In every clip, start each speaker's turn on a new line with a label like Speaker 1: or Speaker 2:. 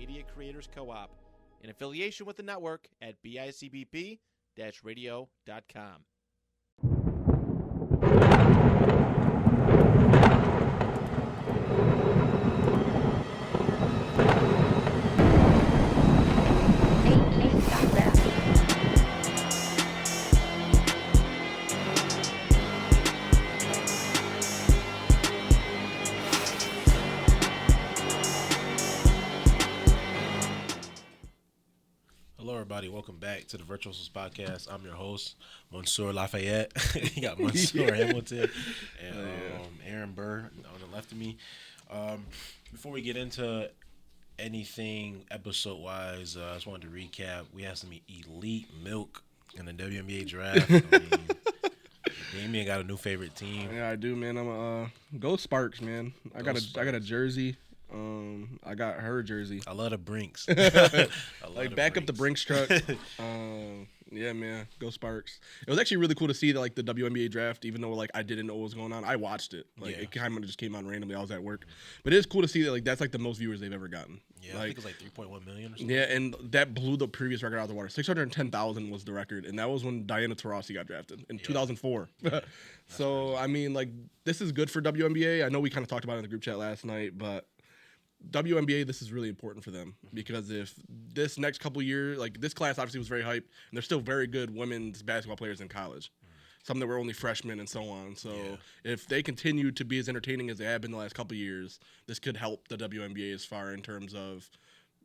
Speaker 1: Media Creators Co-op, in affiliation with the network at bicbp-radio.com.
Speaker 2: Hello, everybody. Welcome back to the Virtuosos podcast. I'm your host, Monsieur Lafayette. You got Monsieur Hamilton and Aaron Burr on the left of me. Before we get into anything episode-wise, I just wanted to recap. We had some elite milk in the WNBA draft. Damien got a new favorite team.
Speaker 3: Yeah, I do, man. I'm a go Sparks, man. I got a jersey. I got her jersey.
Speaker 2: I love the Brinks.
Speaker 3: Like back up the Brinks truck. Yeah, man. Go Sparks. It was actually really cool to see that, like, the WNBA draft, even though like I didn't know what was going on. I watched it. Like it kind of just came on randomly. I was at work, but it is cool to see that like that's like the most viewers they've ever gotten.
Speaker 2: Yeah, I think it's like 3.1 million or something.
Speaker 3: Yeah, and that blew the previous record out of the water. 610,000 was the record, and that was when Diana Taurasi got drafted in 2004. So I mean, like, this is good for WNBA. I know we kind of talked about it in the group chat last night, but WNBA, this is really important for them because if this next couple years, like this class obviously was very hyped, and there's still very good women's basketball players in college. Some that were only freshmen and so on. So if they continue to be as entertaining as they have been the last couple years, this could help the WNBA as far in terms of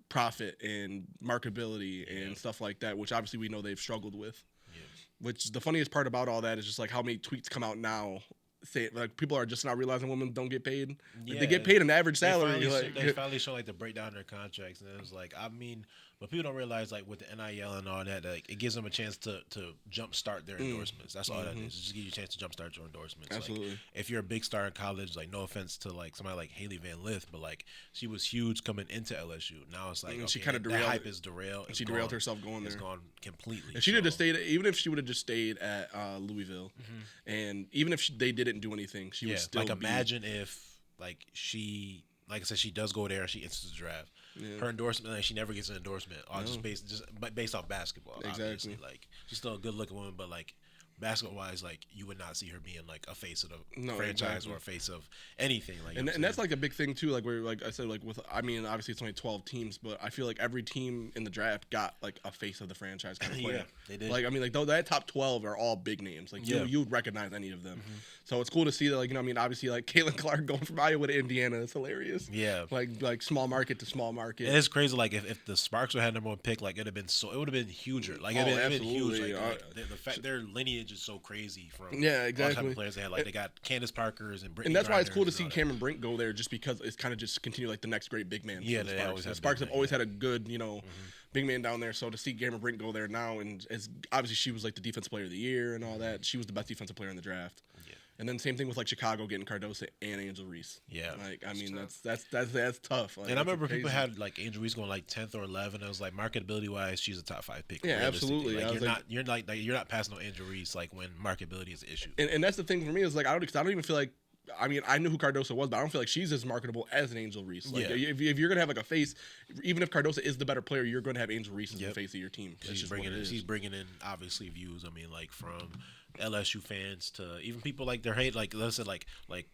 Speaker 3: profit and marketability and stuff like that, which obviously we know they've struggled with. Yeah. Which the funniest part about all that is just like how many tweets come out now say like people are just not realizing women don't get paid. Like, they get paid an average salary.
Speaker 2: They finally show like the breakdown of their contracts, and it's like, I mean, but people don't realize like with the NIL and all that, like it gives them a chance to jumpstart their endorsements. That's all that is. It just gives you a chance to jumpstart your endorsements.
Speaker 3: Absolutely.
Speaker 2: Like, if you're a big star in college, like no offense to like somebody like Haley Van Lith, but like she was huge coming into LSU. Now it's like okay,
Speaker 3: she kind of
Speaker 2: derailed. That hype is derailed.
Speaker 3: She derailed herself going there.
Speaker 2: It's gone completely.
Speaker 3: If she would have stayed, even if she would have just stayed at Louisville, and even if they didn't do anything, she would still
Speaker 2: like imagine if like she, like I said, she does go there and she enters the draft. Yeah. Her endorsement, like, she never gets an endorsement, just based off basketball.
Speaker 3: Exactly.
Speaker 2: Obviously. Like she's still a good looking woman, but like basketball wise, like you would not see her being like a face of the franchise or a face of anything. Like,
Speaker 3: and that's like a big thing too. Like where, like I said, like with, I mean, obviously it's only 12 teams, but I feel like every team in the draft got like a face of the franchise kind of player.
Speaker 2: Yeah, they did.
Speaker 3: Like I mean, like that top 12 are all big names. Like you would recognize any of them. So it's cool to see that, like, you know, I mean, obviously like Caitlin Clark going from Iowa to Indiana is hilarious.
Speaker 2: Yeah,
Speaker 3: like small market to small market.
Speaker 2: It is crazy. Like if the Sparks would have number one pick, like it would have been huger. Like it would have been huge. Like, the fact their lineage is so crazy. From
Speaker 3: exactly.
Speaker 2: all type of players they had, like they got Candace Parkers and Brittany.
Speaker 3: And that's why it's cool to
Speaker 2: see
Speaker 3: Cameron Brink go there, just because it's kind of just continue like the next great big man.
Speaker 2: Yeah,
Speaker 3: the Sparks have always had a good, you know, big man down there. So to see Cameron Brink go there now, and as obviously she was like the defensive player of the year and all that, she was the best defensive player in the draft. Yeah. And then same thing with like Chicago getting Cardoso and Angel Reese. Yeah, like I mean that's tough. Like,
Speaker 2: and I remember people had like Angel Reese going like 10th or 11th. It was like marketability wise, she's a top 5 pick.
Speaker 3: Yeah, absolutely.
Speaker 2: Like, you're not passing on Angel Reese like when marketability is an issue.
Speaker 3: And that's the thing for me is like I don't even feel like. I mean, I knew who Cardoso was, but I don't feel like she's as marketable as an Angel Reese. Like, if you're gonna have like a face, even if Cardoso is the better player, you're gonna have Angel Reese as the face of your team.
Speaker 2: She's bringing in obviously views. I mean, like from LSU fans to even people like their hate. Like let's say like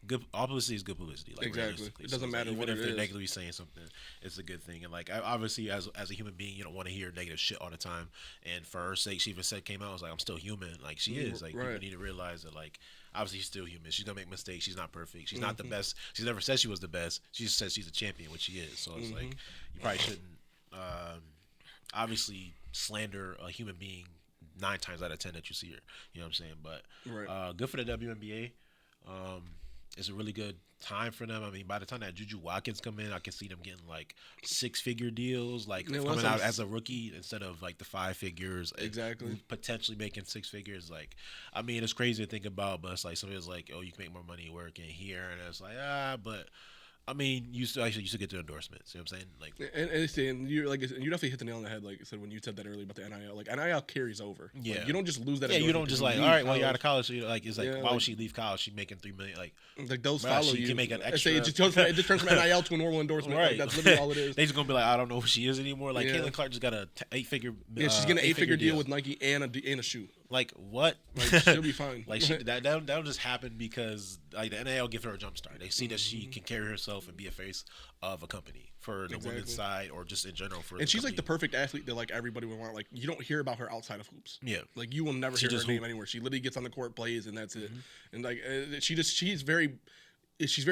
Speaker 2: good publicity is good publicity. Like,
Speaker 3: exactly, it doesn't matter
Speaker 2: even
Speaker 3: what
Speaker 2: if
Speaker 3: it
Speaker 2: they're
Speaker 3: is.
Speaker 2: negatively saying something, it's a good thing. And like obviously as a human being, you don't want to hear negative shit all the time. And for her sake, she even came out, I was like, I'm still human. Like she is. Like people need to realize that like. Obviously, she's still human. She's gonna make mistakes. She's not perfect. She's not the best. She's never said she was the best. She just says she's a champion, which she is. So it's like you probably shouldn't, obviously, slander a human being 9 times out of 10 that you see her. You know what I'm saying? But good for the WNBA. It's a really good time for them. I mean, by the time that Juju Watkins come in, I can see them getting like 6-figure deals, like coming out as a rookie instead of like the 5 figures.
Speaker 3: Exactly.
Speaker 2: Potentially making 6 figures. Like, I mean, it's crazy to think about, but it's like somebody's like, oh, you can make more money working here, and it's like, but I mean, you still get the endorsements. You know what I'm saying? Like,
Speaker 3: and you definitely hit the nail on the head. Like I said when you said that earlier about the NIL. Like NIL carries over.
Speaker 2: yeah,
Speaker 3: Like, you don't just lose that.
Speaker 2: Yeah, you don't just like, all right, well, you're out of college. So like, it's like,
Speaker 3: Yeah,
Speaker 2: why would she leave college? She's making $3 million. Like
Speaker 3: those
Speaker 2: bruh,
Speaker 3: follow
Speaker 2: she
Speaker 3: you.
Speaker 2: can make an
Speaker 3: I
Speaker 2: extra.
Speaker 3: say it just turns from NIL to a normal endorsement.
Speaker 2: Right.
Speaker 3: Like, that's literally all it is.
Speaker 2: They just gonna be like, I don't know who she is anymore. Like
Speaker 3: Yeah.
Speaker 2: Caitlin Clark just got a 8-figure.
Speaker 3: Yeah, she's getting an 8-figure deal with Nike and a shoe.
Speaker 2: Like what?
Speaker 3: Like she'll be fine.
Speaker 2: Like that'll just happen because like the NIL give her a jump start. They see that she can carry herself and be a face of a company for the women's side or just in general for.
Speaker 3: And she's like the perfect athlete that like everybody would want. Like you don't hear about her outside of hoops.
Speaker 2: Yeah,
Speaker 3: like you will never hear her name anywhere. She literally gets on the court, plays, and that's it. And like she's very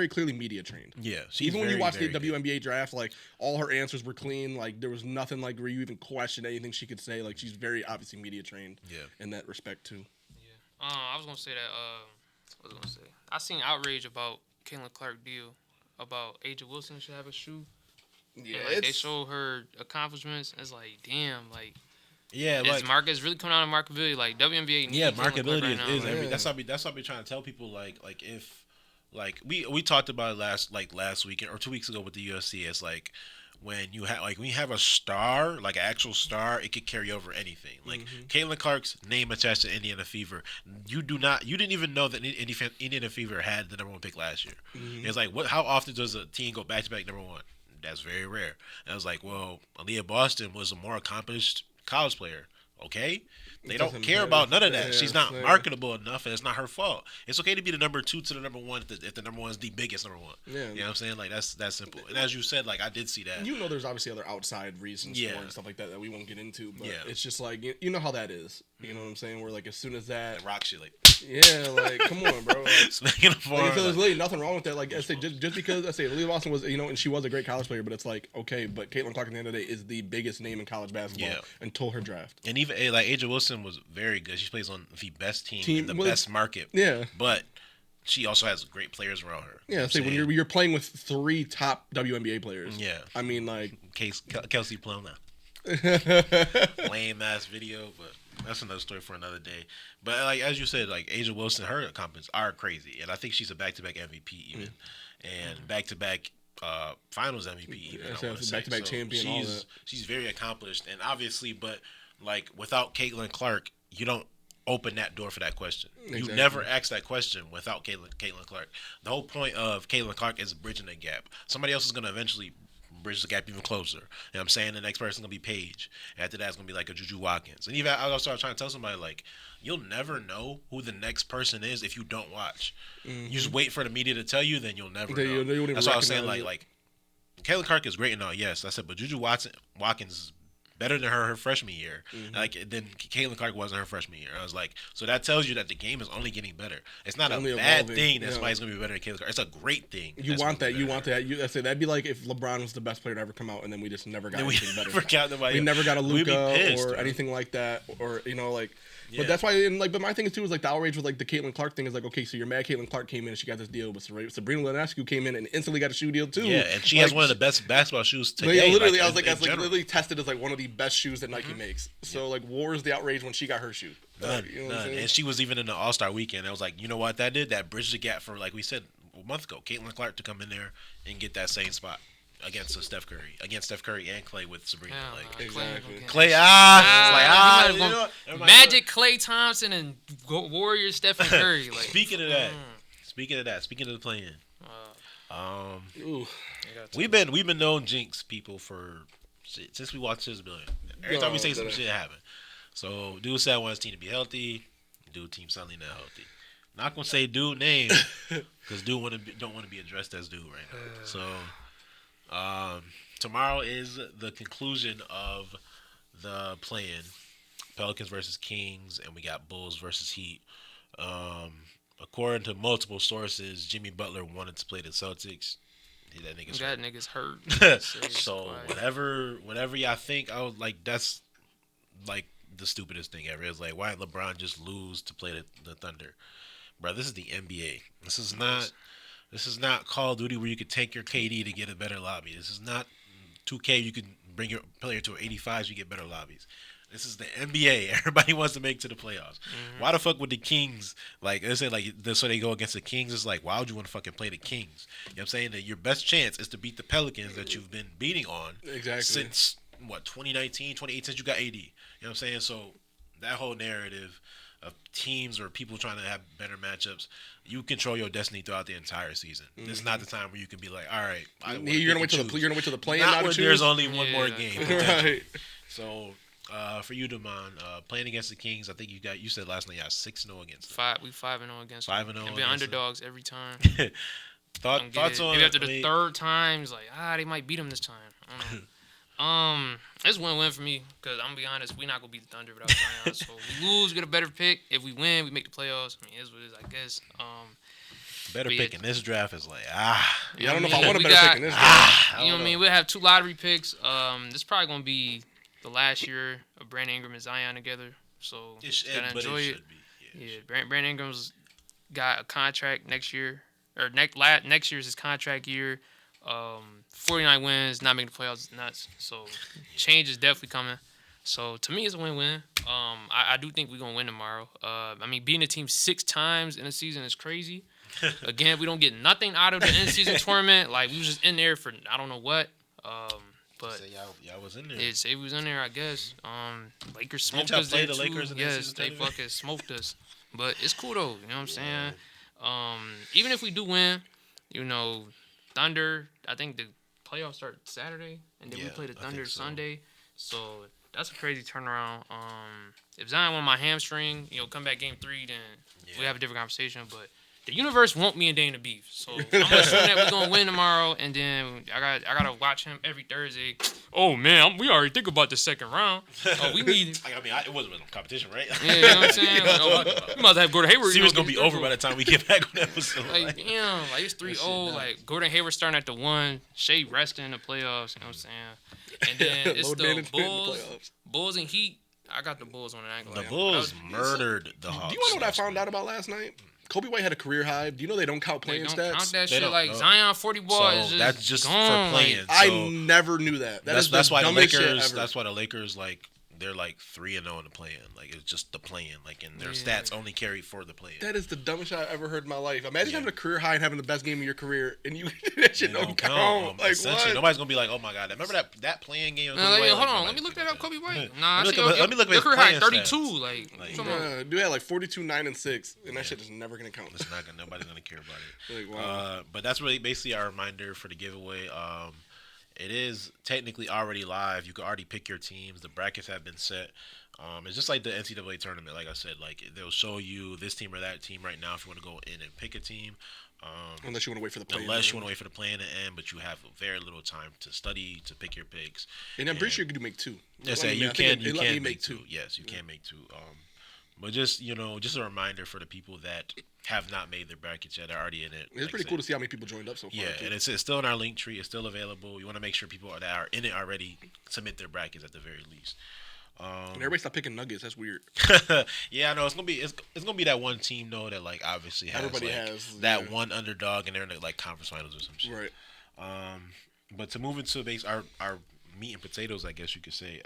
Speaker 3: clearly media trained.
Speaker 2: Yeah,
Speaker 3: even when you watch the WNBA draft, like all her answers were clean. Like there was nothing like where you even questioned anything she could say. Like she's very obviously media trained.
Speaker 2: Yeah,
Speaker 3: in that respect too.
Speaker 4: Yeah, I was gonna say that. What was I gonna say? I seen outrage about Caitlin Clark deal about Aja Wilson should have a shoe.
Speaker 3: Yeah,
Speaker 4: and, like, they show her accomplishments. It's like, damn, like.
Speaker 2: Yeah, like
Speaker 4: market's really coming out of marketability. Like WNBA.
Speaker 2: Marketability
Speaker 4: right
Speaker 2: is
Speaker 4: now,
Speaker 2: every. That's what I've been trying to tell people. Like if, like we talked about it last weekend or 2 weeks ago with the UFC. It's like when you have a star, like an actual star, it could carry over anything. Like Caitlin Clark's name attached to Indiana Fever. You didn't even know that Indiana Fever had the #1 pick last year. It's like how often does a team go back to back #1? That's very rare. And I was like, well, Aaliyah Boston was a more accomplished college player. Okay, they don't care about none of that.
Speaker 3: Yeah,
Speaker 2: she's not marketable enough, and it's not her fault. It's okay to be the #2 to the #1 if the #1 is the biggest #1.
Speaker 3: Yeah,
Speaker 2: you know what I'm saying? Like that's simple. And as you said, like I did see that.
Speaker 3: You know, there's obviously other outside reasons for it and stuff like that we won't get into. But it's just like you know how that is. You know what I'm saying? Where like as soon as that
Speaker 2: rock shit, like
Speaker 3: like come on, bro. Like,
Speaker 2: smacking the floor.
Speaker 3: Like, there's really nothing wrong with that. Like I say, just because Aaliyah Boston was and she was a great college player, but it's like okay, but Caitlin Clark at the end of the day is the biggest name in college basketball until her draft.
Speaker 2: And even like Aja Wilson was very good. She plays on the best team in the best market.
Speaker 3: Yeah,
Speaker 2: but she also has great players around her.
Speaker 3: Yeah, say when you're playing with 3 top WNBA players.
Speaker 2: Yeah,
Speaker 3: I mean like
Speaker 2: Kelsey Plum now. Lame ass video, but that's another story for another day. But like as you said, like Aja Wilson, her accomplishments are crazy, and I think she's a back-to-back MVP even, and back-to-back Finals MVP even.
Speaker 3: Back-to-back champion.
Speaker 2: She's very accomplished, and obviously, but like without Caitlin Clark, you don't open that door for that question. Exactly. You never ask that question without Caitlin Clark. The whole point of Caitlin Clark is bridging the gap. Somebody else is going to eventually bridge the gap even closer. You know what I'm saying? The next person's going to be Paige. After that, it's going to be like a Juju Watkins. And even I was trying to tell somebody, like, you'll never know who the next person is if you don't watch. You just wait for the media to tell you, then you'll never know. That's what I was saying. Like Caitlin Clark is great and all, yes. I said, but Juju Watkins is better than her freshman year. Like then Caitlin Clark wasn't her freshman year. I was like, so that tells you that the game is only getting better. It's not a bad thing that somebody's gonna be better than Caitlin Clark. It's a great thing.
Speaker 3: You want that. You want that. I say that'd be like if LeBron was the best player to ever come out, and then we just never got anything better. We never got a Luka or anything like that, or like. But that's why, but my thing is too is like the outrage with like the Caitlin Clark thing is like, okay, so you're mad Caitlin Clark came in and she got this deal, but Sabrina Ionescu came in and instantly got a shoe deal too.
Speaker 2: Yeah, and she has one of the best basketball shoes today.
Speaker 3: Yeah, literally, I was like, that's like literally tested as like one of the best shoes that Nike makes. So like, where's the outrage when she got her shoe?
Speaker 2: None. And she was even in the All-Star weekend. I was like, you know what that did? That bridged the gap for, like we said a month ago, Caitlin Clark to come in there and get that same spot against Steph Curry and Clay with Sabrina. Clay,
Speaker 4: Magic, Clay Thompson, and Warriors, Stephen Curry. Like,
Speaker 2: speaking of the play-in, we've been known jinx people since we watched this billion. Every time we say some shit happen. So dude said I want his team to be healthy. Dude team suddenly not healthy. Not gonna say dude name because dude don't want to be addressed as dude right now. So. Tomorrow is the conclusion of the play-in. Pelicans versus Kings, and we got Bulls versus Heat. According to multiple sources, Jimmy Butler wanted to play the Celtics. That nigga's
Speaker 4: hurt.
Speaker 2: So whatever y'all think, I was like, that's like the stupidest thing ever. It's like, why didn't LeBron just lose to play the Thunder? Bro, this is the NBA. This is not Call of Duty where you could tank your KD to get a better lobby. This is not 2K. You can bring your player to 85 so you get better lobbies. This is the NBA. Everybody wants to make it to the playoffs. Why the fuck would the Kings, like, they say, like, so they go against the Kings? It's like, why would you want to fucking play the Kings? You know what I'm saying? That your best chance is to beat the Pelicans that you've been beating on since, 2019, 2018, since you got AD. You know what I'm saying? So that whole narrative of teams or people trying to have better matchups, you control your destiny throughout the entire season. This is not the time where you can be like, all right,
Speaker 3: you're gonna wait till the play-in.
Speaker 2: Not when there's only one more game.
Speaker 3: Right.
Speaker 2: So, for you, Damon, playing against the Kings, I think you said last night you got 6-0 against them.
Speaker 4: We 5-0 against them.
Speaker 2: 5-0.
Speaker 4: And been underdogs every time.
Speaker 2: Thoughts on
Speaker 4: maybe after the third time, it's like they might beat them this time. I don't know. It's win-win for me because I'm gonna be honest, we're not gonna beat the Thunder without Zion. So if we lose, we get a better pick. If we win, we make the playoffs. I mean, it's what it is, I guess.
Speaker 2: Better pick in this draft is like
Speaker 3: I don't know if I want a better pick in this draft.
Speaker 4: You know what I mean? We'll have 2 lottery picks. This is probably gonna be the last year of Brandon Ingram and Zion together. So gotta enjoy it. Yeah, Brandon Ingram's got a contract next year, or next year's his contract year. 49 wins, not making the playoffs is nuts. So change is definitely coming. So to me, it's a win-win. I do think we're gonna win tomorrow. I mean, beating a team 6 times in a season is crazy. Again, we don't get nothing out of the in-season tournament. Like, we was just in there for I don't know what. But
Speaker 2: y'all was in there.
Speaker 4: Yeah, say we was in there, I guess. Lakers smoked
Speaker 2: Didn't y'all
Speaker 4: us
Speaker 2: play
Speaker 4: there
Speaker 2: the
Speaker 4: too.
Speaker 2: Lakers in the
Speaker 4: Yes,
Speaker 2: season
Speaker 4: they
Speaker 2: tournament?
Speaker 4: fucking smoked us. But it's cool though. You know what I'm saying? Even if we do win, you know, Thunder. I think the playoffs start Saturday, and then we play the Thunder Sunday. So that's a crazy turnaround. If Zion won my hamstring, come back game 3, then we have a different conversation. But the universe want me and Dane to beef. So I'm assuming that we're gonna win tomorrow, and then I gotta watch him every Thursday. Oh man, we already think about the second round. Oh, we need.
Speaker 2: It wasn't a competition, right?
Speaker 4: Yeah, you know what I'm saying? Like, we might have Gordon Hayward.
Speaker 2: Series gonna be over by the time we get back on the episode.
Speaker 4: Like damn, like it's 3-0. Like Gordon Hayward starting at the 1, Shea resting in the playoffs. You know what I'm saying? And then it's the Bulls and Heat. I got the Bulls on an angle.
Speaker 2: The Bulls murdered the Hawks.
Speaker 3: Do you know what I found out about last night? Kobe White had a career high. Do you know they don't count playing stats?
Speaker 4: They don't count that shit. Like Zion 40 ball is just
Speaker 2: that's just
Speaker 4: gone.
Speaker 2: for playing.
Speaker 3: Like, I never knew that.
Speaker 2: That's why the Lakers.
Speaker 3: Shit ever.
Speaker 2: That's why the Lakers they're 3-0 in the play-in. Like it's just the play-in. Like and their stats only carry for the play-in.
Speaker 3: That is the dumbest shit I've ever heard in my life. Imagine having a career high and having the best game of your career, and that shit don't count. Like what?
Speaker 2: Nobody's gonna be like, oh my god, remember that play-in game?
Speaker 4: Hold on, let me look that up. Kobe White. Nah,
Speaker 2: let me look at his
Speaker 4: career high
Speaker 2: playing
Speaker 4: 32.
Speaker 2: stats.
Speaker 3: Dude had 42, 9, and 6, and that shit is never gonna count.
Speaker 2: It's not gonna. Nobody's gonna care about it.
Speaker 3: Like, wow.
Speaker 2: But that's really basically our reminder for the giveaway. It is technically already live. You can already pick your teams. The brackets have been set. It's just like the NCAA tournament. Like I said, they'll show you this team or that team right now if you want to go in and pick a team.
Speaker 3: Unless you want to wait for the play.
Speaker 2: Unless you want to wait for the play in to end, but you have very little time to study to pick your picks.
Speaker 3: And I'm pretty sure you can make 2.
Speaker 2: Yes, you can make 2. Yes, you can make 2. But just just a reminder for the people that have not made their brackets yet, are already in it.
Speaker 3: It's pretty cool to see how many people joined up so far.
Speaker 2: Yeah, and it's still in our link tree. It's still available. You want to make sure people that are in it already submit their brackets at the very least.
Speaker 3: And everybody stop picking Nuggets. That's weird.
Speaker 2: Yeah, I know it's gonna be that one team though that obviously has that one underdog and they're in the conference finals or some shit.
Speaker 3: Right.
Speaker 2: But to move into our meat and potatoes, I guess you could say,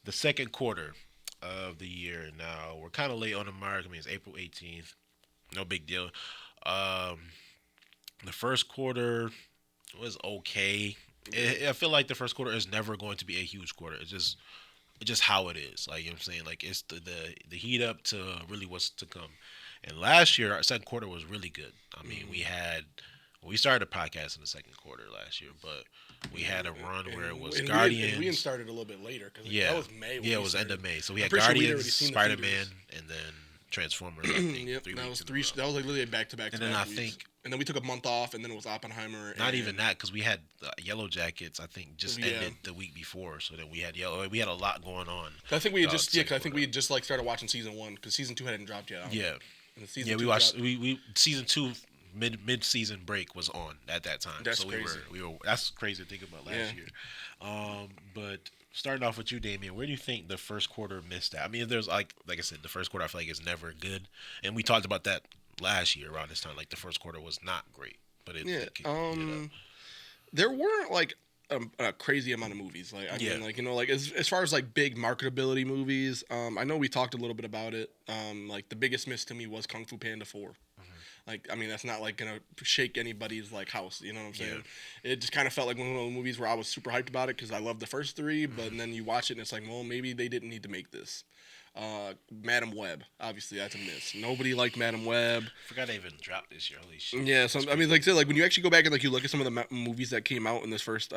Speaker 2: the second quarter of the year. Now we're kind of late on the mark. I mean, it's April 18th. No big deal. The first quarter was okay. I feel like the first quarter is never going to be a huge quarter. It's just how it is. Like, you know what I'm saying? Like, it's the heat up to really what's to come. And last year, our second quarter was really good. I mean, we started a podcast in the second quarter last year, but we had a run where it was Guardians.
Speaker 3: We started a little bit later because that was May.
Speaker 2: Yeah, it was end of May. So we had Guardians, Spider-Man, and then Transformers. I think,
Speaker 3: yep,
Speaker 2: 3
Speaker 3: that
Speaker 2: weeks
Speaker 3: was that was literally a back-to-back.
Speaker 2: And then I think.
Speaker 3: And then we took a month off, and then it was Oppenheimer.
Speaker 2: Not even that, because we had Yellow Jackets. I think just ended the week before, so then we had We had a lot going on.
Speaker 3: I think we had just started watching season 1 because season 2 hadn't dropped yet.
Speaker 2: We watched. We season 2 mid-season break was on at that time.
Speaker 3: That's
Speaker 2: so
Speaker 3: crazy.
Speaker 2: We were. That's crazy to think about last year. But starting off with you, Damien, where do you think the first quarter missed at? I mean, there's like I said, the first quarter I feel like is never good, and we talked about that last year around this time. Like the first quarter was not great, but there weren't
Speaker 3: a crazy amount of movies. Like, I mean, like, you know, like as far as like big marketability movies, I know we talked a little bit about it. Like the biggest miss to me was Kung Fu Panda 4. Like, I mean, that's not like gonna shake anybody's like house. You know what I'm saying? Yeah. It just kind of felt like one of those movies where I was super hyped about it because I loved the first three, but then you watch it and it's like, well, maybe they didn't need to make this. Madam Web, obviously that's a miss. Nobody liked Madam Web.
Speaker 2: Forgot they even dropped this year. Holy shit.
Speaker 3: Yeah, so I mean, like I said, like when you actually go back and like you look at some of the movies that came out in this first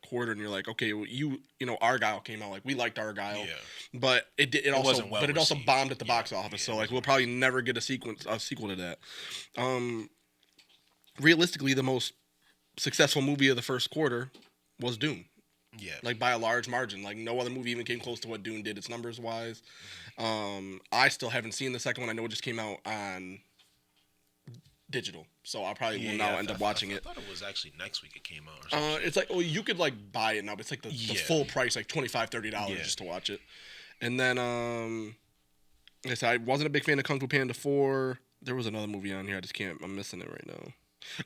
Speaker 3: quarter, and you're like, okay, well, you know, Argyle came out. Like we liked Argyle, but it also
Speaker 2: wasn't well
Speaker 3: but it also
Speaker 2: received.
Speaker 3: bombed at the box office. So like we'll probably never get a sequel to that. Realistically, the most successful movie of the first quarter was Dune.
Speaker 2: Yeah.
Speaker 3: Like by a large margin. Like no other movie even came close to what Dune did, its numbers wise. I still haven't seen the second one. I know it just came out on digital, so I probably will now end up watching it.
Speaker 2: I thought it was actually next week it came out. Or something.
Speaker 3: It's like, well, you could like buy it now, but it's like the full price, like $25-$30 just to watch it. And then, like I said, I wasn't a big fan of Kung Fu Panda 4. There was another movie on here. I'm missing it right now.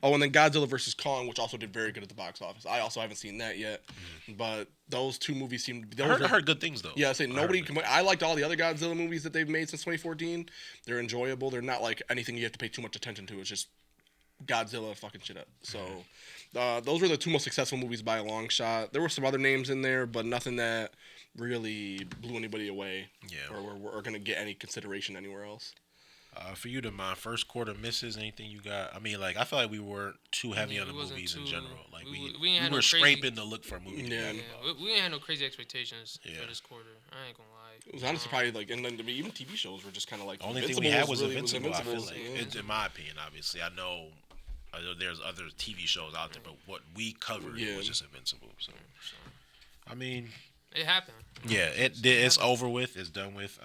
Speaker 3: Oh, and then Godzilla vs. Kong, which also did very good at the box office. I also haven't seen that yet, but those two movies seem.
Speaker 2: I heard good things though.
Speaker 3: Yeah, I say nobody. I liked all the other Godzilla movies that they've made since 2014. They're enjoyable. They're not like anything you have to pay too much attention to. It's just Godzilla fucking shit up. So those were the two most successful movies by a long shot. There were some other names in there, but nothing that really blew anybody away.
Speaker 2: Yeah,
Speaker 3: or gonna get any consideration anywhere else.
Speaker 2: For you, my first quarter misses, anything you got? I mean, like, I feel like we weren't too heavy on the movies in general. Like, we were scraping to look for a movie.
Speaker 3: Yeah.
Speaker 4: We didn't have no crazy expectations for this quarter. I ain't gonna lie.
Speaker 3: It was honestly probably like, and then even TV shows were just kind of like.
Speaker 2: The only thing we had was Invincible. I feel like, in my opinion, obviously, I know there's other TV shows out there, but what we covered was just Invincible. So, I mean,
Speaker 4: it happened.
Speaker 2: Yeah, it's over with. It's done with.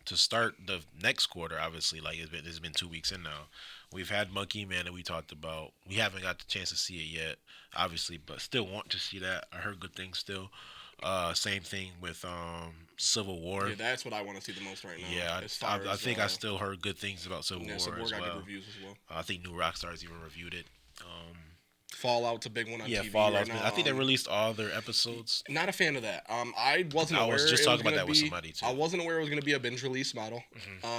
Speaker 2: To start the next quarter, obviously, like it's been 2 weeks in now. We've had Monkey Man that we talked about. We haven't got the chance to see it yet, obviously, but still want to see that. I heard good things still. Same thing with Civil War.
Speaker 3: Yeah, that's what I want to see the most right now.
Speaker 2: Yeah, I think I still heard good things about Civil War
Speaker 3: Civil War
Speaker 2: as
Speaker 3: got
Speaker 2: well.
Speaker 3: good reviews as well.
Speaker 2: I think New Rockstars even reviewed it.
Speaker 3: Fallout's a big one on TV
Speaker 2: Fallout's
Speaker 3: right now.
Speaker 2: I think they released all their episodes.
Speaker 3: Not a fan of that. I wasn't aware.
Speaker 2: I was just talking about that with somebody too.
Speaker 3: I wasn't aware it was going to be a binge release model,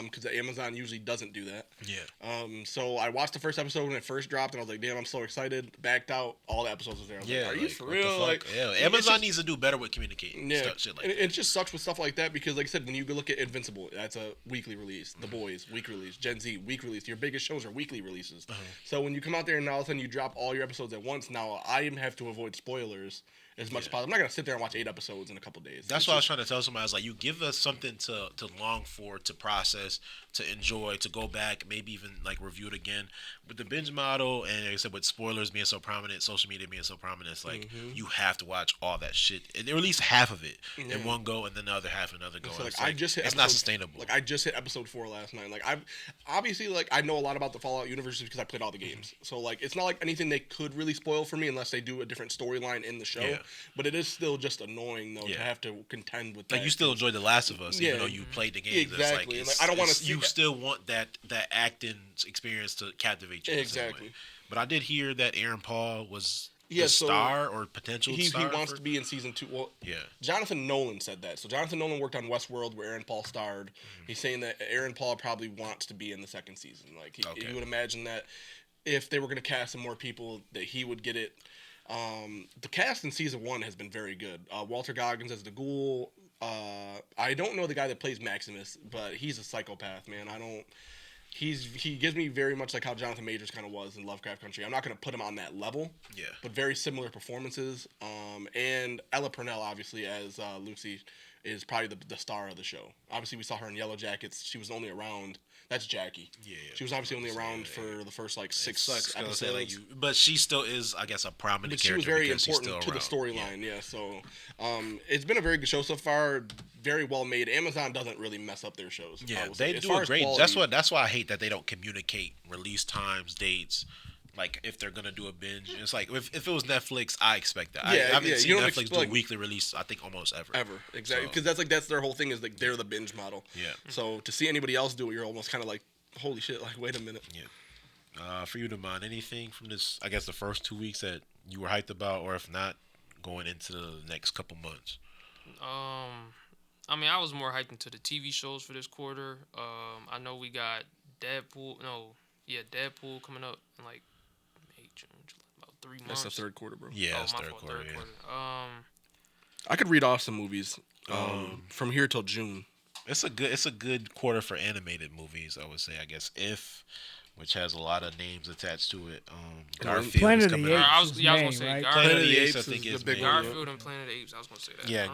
Speaker 3: because Amazon usually doesn't do that.
Speaker 2: Yeah.
Speaker 3: So I watched the first episode when it first dropped, and I was like, "Damn, I'm so excited!" Backed out. All the episodes was there. I was like, "Are you for real?" Like,
Speaker 2: Amazon needs to do better with communicating.
Speaker 3: Yeah,
Speaker 2: shit like that.
Speaker 3: It just sucks with stuff like that because, like I said, when you look at Invincible, that's a weekly release. The Boys, week release. Gen Z, week release. Your biggest shows are weekly releases. So when you come out there and all of a sudden you drop all your episodes at once, now I have to avoid spoilers as much as possible. I'm not gonna sit there and watch 8 episodes in a couple days.
Speaker 2: That's what I was trying to tell somebody. I was like, you give us something to long for, to process, to enjoy, to go back, maybe even like review it again. With the binge model, and like I said, with spoilers being so prominent, social media being so prominent, it's like you have to watch all that shit, or at least half of it in one go, and then the other half another go.
Speaker 3: So,
Speaker 2: like,
Speaker 3: I just hit
Speaker 2: it's not sustainable.
Speaker 3: Like I just hit episode 4 last night. Like I've obviously like I know a lot about the Fallout universe because I played all the games. So like it's not like anything they could really spoil for me unless they do a different storyline in the show. Yeah. But it is still just annoying though to have to contend with that.
Speaker 2: Like you still enjoyed The Last of Us, even though you played the game.
Speaker 3: Exactly. Like I don't want to.
Speaker 2: You still want that acting experience to captivate you.
Speaker 3: Exactly.
Speaker 2: But I did hear that Aaron Paul was the star or potential star.
Speaker 3: He wants to be in season 2. Well, Jonathan Nolan said that. So Jonathan Nolan worked on Westworld where Aaron Paul starred. He's saying that Aaron Paul probably wants to be in the second season. Like he would imagine that if they were going to cast some more people, that he would get it. The cast in season 1 has been very good. Walter Goggins as the Ghoul. I don't know the guy that plays Maximus, but he's a psychopath, man. He gives me very much like how Jonathan Majors kind of was in Lovecraft Country. I'm not going to put him on that level, but very similar performances. And Ella Purnell, obviously, as Lucy, is probably the star of the show. Obviously, we saw her in Yellow Jackets. She was only around. That's Jackie. Yeah. She was obviously only around for the first like 6 episodes.
Speaker 2: But she still is, I guess, a prominent
Speaker 3: character. She was very important to the storyline. Yeah. So, it's been a very good show so far. Very well made. Amazon doesn't really mess up their shows.
Speaker 2: Yeah, they do a great. That's why I hate that they don't communicate release times, dates. Like if they're gonna do a binge, it's like if it was Netflix, I expect that. I haven't seen Netflix do a weekly release. I think almost ever.
Speaker 3: Exactly, because that's their whole thing is like they're the binge model. Yeah. So to see anybody else do it, you're almost kind of like, holy shit! Like wait a minute.
Speaker 2: Yeah. For you to mind anything from this, I guess the first 2 weeks that you were hyped about, or if not, going into the next couple months?
Speaker 4: I mean, I was more hyped into the TV shows for this quarter. I know we got Deadpool coming up in like May, June, July, about 3 months.
Speaker 3: That's the third quarter, bro.
Speaker 2: Yeah, it's third quarter.
Speaker 3: I could read off some movies from here till June.
Speaker 2: It's a good quarter for animated movies, I would say. I guess which has a lot of names attached to it. Garfield
Speaker 5: Planet
Speaker 2: is
Speaker 5: of the
Speaker 2: coming
Speaker 5: Apes
Speaker 2: out.
Speaker 4: I was gonna say
Speaker 5: right?
Speaker 2: Planet of the
Speaker 3: Apes
Speaker 2: Apes, I think,
Speaker 3: is
Speaker 2: is
Speaker 3: the big
Speaker 2: May.
Speaker 3: one.
Speaker 4: Garfield and Planet of the Apes. I was gonna say that.
Speaker 2: Yeah,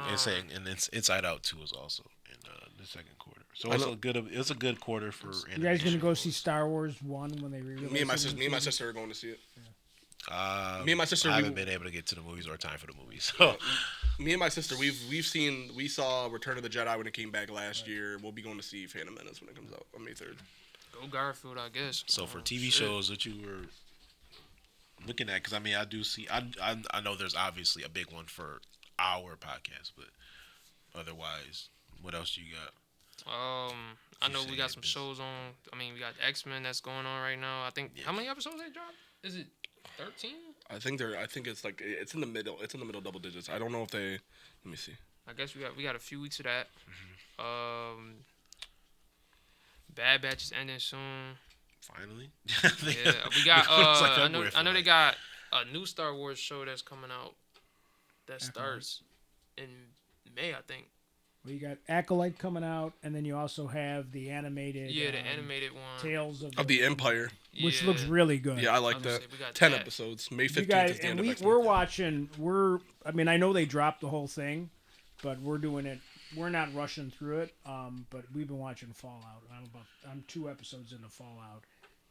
Speaker 2: and it's Inside Out 2 is also in the second quarter. So it's a good quarter for animation.
Speaker 5: You guys gonna go see Star Wars 1 when they re-release it?
Speaker 3: Me and my sister are going to see it. Me and my sister.
Speaker 2: I haven't been able to get to the movies or time for the movies. So
Speaker 3: me and my sister, we saw Return of the Jedi when it came back last year. We'll be going to see Phantom Menace when it comes out on May 3rd.
Speaker 4: Go Garfield, I guess.
Speaker 2: So for TV shows that you were looking at, because I mean, I do see. I know there's obviously a big one for our podcast, but otherwise, what else do you got?
Speaker 4: I know we got some shows on. I mean, we got X-Men that's going on right now. I think how many episodes they dropped? Is it 13?
Speaker 3: I think it's like it's in the middle. It's in the middle double digits. I don't know if they. Let me see.
Speaker 4: I guess we got a few weeks of that. Bad Batch is ending soon.
Speaker 2: Finally.
Speaker 4: Yeah, we got. I know they got a new Star Wars show that's coming out. That starts in May, I think.
Speaker 5: Well, you got Acolyte coming out, and then you also have the animated.
Speaker 4: Yeah, the animated one.
Speaker 5: Tales
Speaker 3: of the Empire,
Speaker 5: which looks really good.
Speaker 3: Yeah, I like that. 10 episodes. May 15th is the end of next
Speaker 5: we're watching. I mean, I know they dropped the whole thing, but we're doing it. We're not rushing through it. But we've been watching Fallout. I'm 2 episodes into Fallout,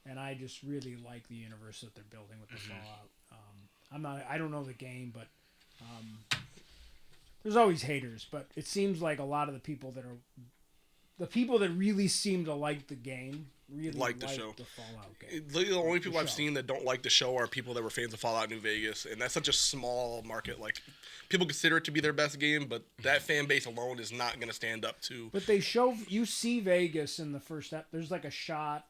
Speaker 5: and I just really like the universe that they're building with the Fallout. I don't know the game, but. There's always haters, but it seems like a lot of the people that really seem to like the game really like the show. The Fallout game.
Speaker 3: The only people I've seen that don't like the show are people that were fans of Fallout New Vegas, and that's such a small market. Like, people consider it to be their best game, but that fan base alone is not going to stand up to.
Speaker 5: But you see Vegas in the first step. There's like a shot,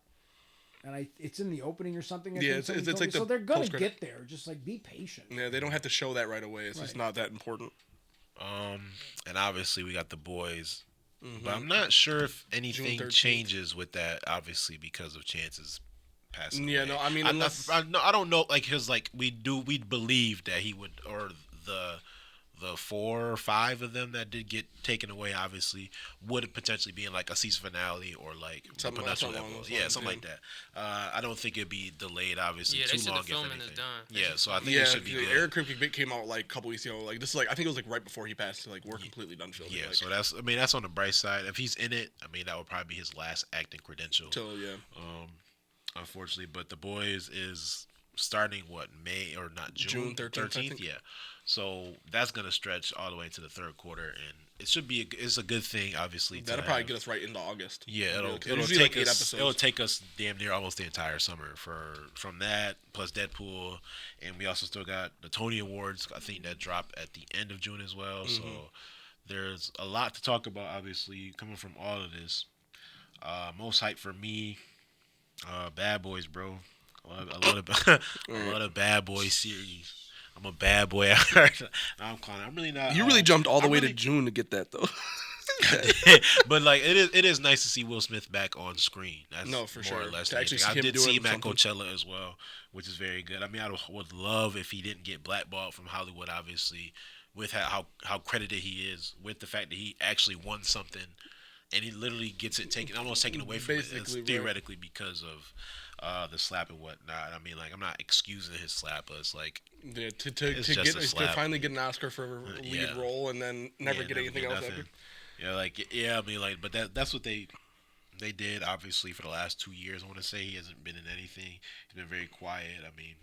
Speaker 5: and it's in the opening or something.
Speaker 3: It's like
Speaker 5: so they're going to get there. Just like be patient.
Speaker 3: Yeah, they don't have to show that right away. It's just not that important.
Speaker 2: And obviously we got The Boys, but I'm not sure if anything changes with that. Obviously, because of Chance's passing.
Speaker 3: Yeah,
Speaker 2: away.
Speaker 3: no, I mean,
Speaker 2: I don't know, like, because like we believe that he would, or the 4 or 5 of them that did get taken away, obviously, would potentially be in like a season finale or like something like that. I don't think it'd be delayed, obviously, too long.
Speaker 4: The filming is done.
Speaker 2: Yeah, so I think it should be good.
Speaker 3: Eric Kripke came out like a couple weeks ago. Like, this is like, I think it was like right before he passed. Like, we're completely done filming.
Speaker 2: Yeah, so that's on the bright side. If he's in it, I mean, that would probably be his last acting credential. Unfortunately, but The Boys is starting May or not June 13th. Yeah. So that's gonna stretch all the way into the third quarter, and it should be. It's a good thing, obviously.
Speaker 3: That'll probably get us right into August.
Speaker 2: Yeah, it'll take us. It'll take us damn near almost the entire summer from that plus Deadpool, and we also still got the Tony Awards. I think that drop at the end of June as well. So there's a lot to talk about, obviously, coming from all of this. Most hype for me, Bad Boys, bro. I love the Bad Boys series. I'm a bad boy. I'm really not.
Speaker 3: You really jumped all the way to June to get that, though.
Speaker 2: But like, it is nice to see Will Smith back on screen. That's
Speaker 3: for
Speaker 2: more
Speaker 3: sure.
Speaker 2: or less.
Speaker 3: I
Speaker 2: did see him at Coachella as well, which is very good. I mean, I would love if he didn't get blackballed from Hollywood, obviously, with how credited he is, with the fact that he actually won something, and he literally gets it almost taken away from it, theoretically, because of the slap and whatnot. I mean, like, I'm not excusing his slap, but it's like,
Speaker 3: to finally get an Oscar for lead role and then never get anything else after.
Speaker 2: I mean, like, but that's what they did, obviously, for the last 2 years. I want to say he hasn't been in anything. He's been very quiet. I mean,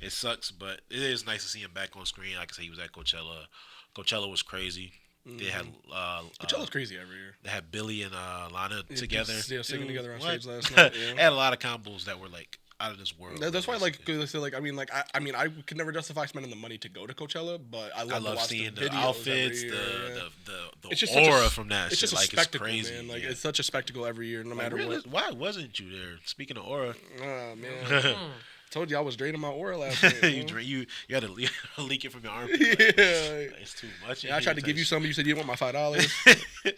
Speaker 2: it sucks, but it is nice to see him back on screen. Like I said, he was at Coachella. Coachella was crazy. They had
Speaker 3: Coachella's crazy every year.
Speaker 2: They had Billy and Lana together.
Speaker 3: Singing together on stage last night.
Speaker 2: They had a lot of combos that were like out of this world.
Speaker 3: That's why, like, I could never justify spending the money to go to Coachella, but I love
Speaker 2: seeing
Speaker 3: the
Speaker 2: outfits,
Speaker 3: the
Speaker 2: aura from that.
Speaker 3: It's
Speaker 2: shit.
Speaker 3: just a spectacle,
Speaker 2: it's crazy,
Speaker 3: man. Like, it's such a spectacle every year, no matter what.
Speaker 2: Why wasn't you there? Speaking of aura,
Speaker 3: oh man. told you I was draining my aura last night.
Speaker 2: you had to leak it from your arm.
Speaker 3: Yeah,
Speaker 2: it's too much.
Speaker 3: Yeah, I tried to give you some. You said you didn't want my $5.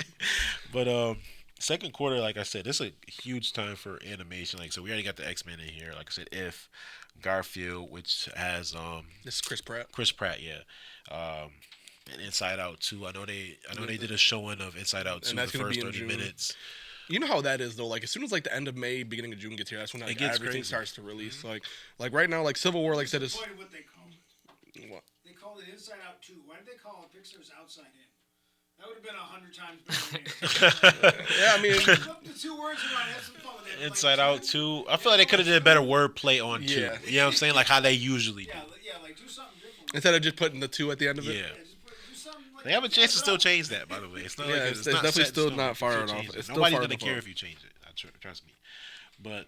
Speaker 2: But second quarter, like I said, this is a huge time for animation. Like, so we already got the X-Men in here. Like I said, If, Garfield, which has
Speaker 3: this is Chris Pratt.
Speaker 2: Chris Pratt, yeah. And Inside Out 2. I know they did a showing of Inside Out 2 the first 30 minutes.
Speaker 3: You know how that is though. Like as soon as like the end of May, beginning of June gets here, that's when like, everything crazy. Starts to release. Mm-hmm. Like right now, like Civil War, like I said, is
Speaker 5: what they call it.
Speaker 3: What?
Speaker 5: They called it Inside Out 2. Why did they call it Pixar's Outside In? That would have been 100 times better.
Speaker 3: Yeah, I mean,
Speaker 5: flip the two words around. Have some fun with it.
Speaker 2: Inside Out 2. I feel like they could have did a better wordplay on 2.
Speaker 3: Yeah.
Speaker 2: You know what I'm saying? Like how they usually do.
Speaker 5: Yeah, like do something different.
Speaker 3: Instead of just putting the 2 at the end of it.
Speaker 2: Yeah.
Speaker 5: Like
Speaker 2: They have a chance to still change that, by the way. It's not like
Speaker 3: it's
Speaker 2: not
Speaker 3: definitely
Speaker 2: set in
Speaker 3: still
Speaker 2: stone.
Speaker 3: not far
Speaker 2: You should
Speaker 3: enough.
Speaker 2: change it.
Speaker 3: It's still
Speaker 2: Nobody's
Speaker 3: far
Speaker 2: gonna care
Speaker 3: enough.
Speaker 2: if you change it. Trust me. But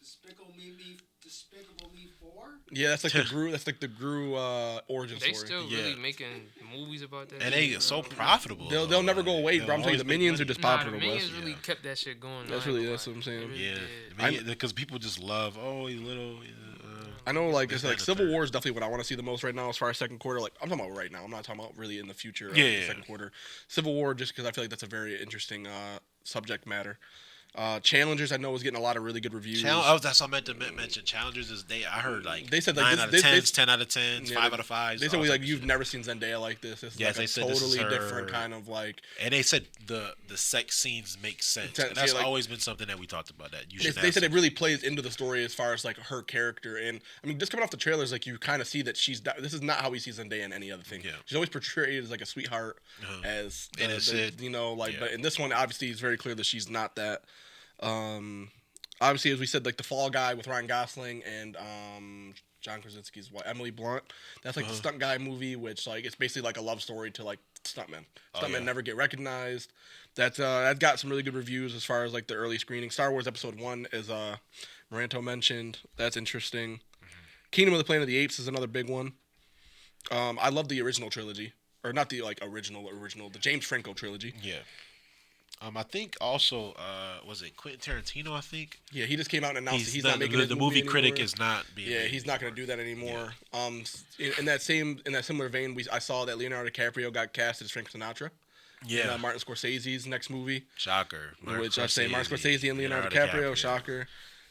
Speaker 5: Despicable Me 4?
Speaker 3: Yeah, that's like the Gru. That's like the Gru origin
Speaker 4: They
Speaker 3: story.
Speaker 4: still really making movies about that.
Speaker 2: and they so profitable.
Speaker 3: They'll never go away, bro. I'm telling you, the Minions are just popular.
Speaker 4: The Minions
Speaker 3: bro.
Speaker 4: really kept that shit going.
Speaker 3: That's what I'm saying.
Speaker 2: Yeah, because people just love. Oh, he's little.
Speaker 3: I know, like it's like Civil War is definitely what I want to see the most right now as far as second quarter. Like I'm talking about right now. I'm not talking about really in the future. The second quarter, Civil War, just because I feel like that's a very interesting subject matter. Challengers, I know, was getting a lot of really good reviews.
Speaker 2: That's what I meant to mention. Challengers is I heard like
Speaker 3: they said like
Speaker 2: 9 out of 10s, 10 out of 10s, 5 out of 5s.
Speaker 3: They said like you've never seen Zendaya like this. It's like
Speaker 2: they
Speaker 3: a
Speaker 2: said
Speaker 3: totally
Speaker 2: this is
Speaker 3: different kind of like.
Speaker 2: And they said the sex scenes make sense. And that's always been something that we talked about. That
Speaker 3: they said it really plays into the story as far as like her character. And I mean, just coming off the trailers, like you kind of see that this is not how we see Zendaya in any other thing. Yeah. She's always portrayed as like a sweetheart, as you know, like. Yeah. But in this one, obviously, it's very clear that she's not that. Obviously, as we said, like the Fall Guy with Ryan Gosling and John Krasinski's wife, Emily Blunt. That's like the stunt guy movie, which like it's basically like a love story to like stuntmen. Stuntmen never get recognized. That got some really good reviews as far as like the early screening. Star Wars Episode 1, as Moranto mentioned. That's interesting. Kingdom of the Planet of the Apes is another big one. I love the original trilogy, or not the like original, the James Franco trilogy.
Speaker 2: Yeah. I think also was it Quentin Tarantino? I think.
Speaker 3: Yeah, he just came out and announced he's not making
Speaker 2: the movie critic is not being.
Speaker 3: Yeah, he's not going to do that anymore. Yeah. In that similar vein, I saw that Leonardo DiCaprio got cast as Frank Sinatra.
Speaker 2: Yeah.
Speaker 3: In Martin Scorsese's next movie.
Speaker 2: Shocker.
Speaker 3: Martin Scorsese and Leonardo DiCaprio. Shocker.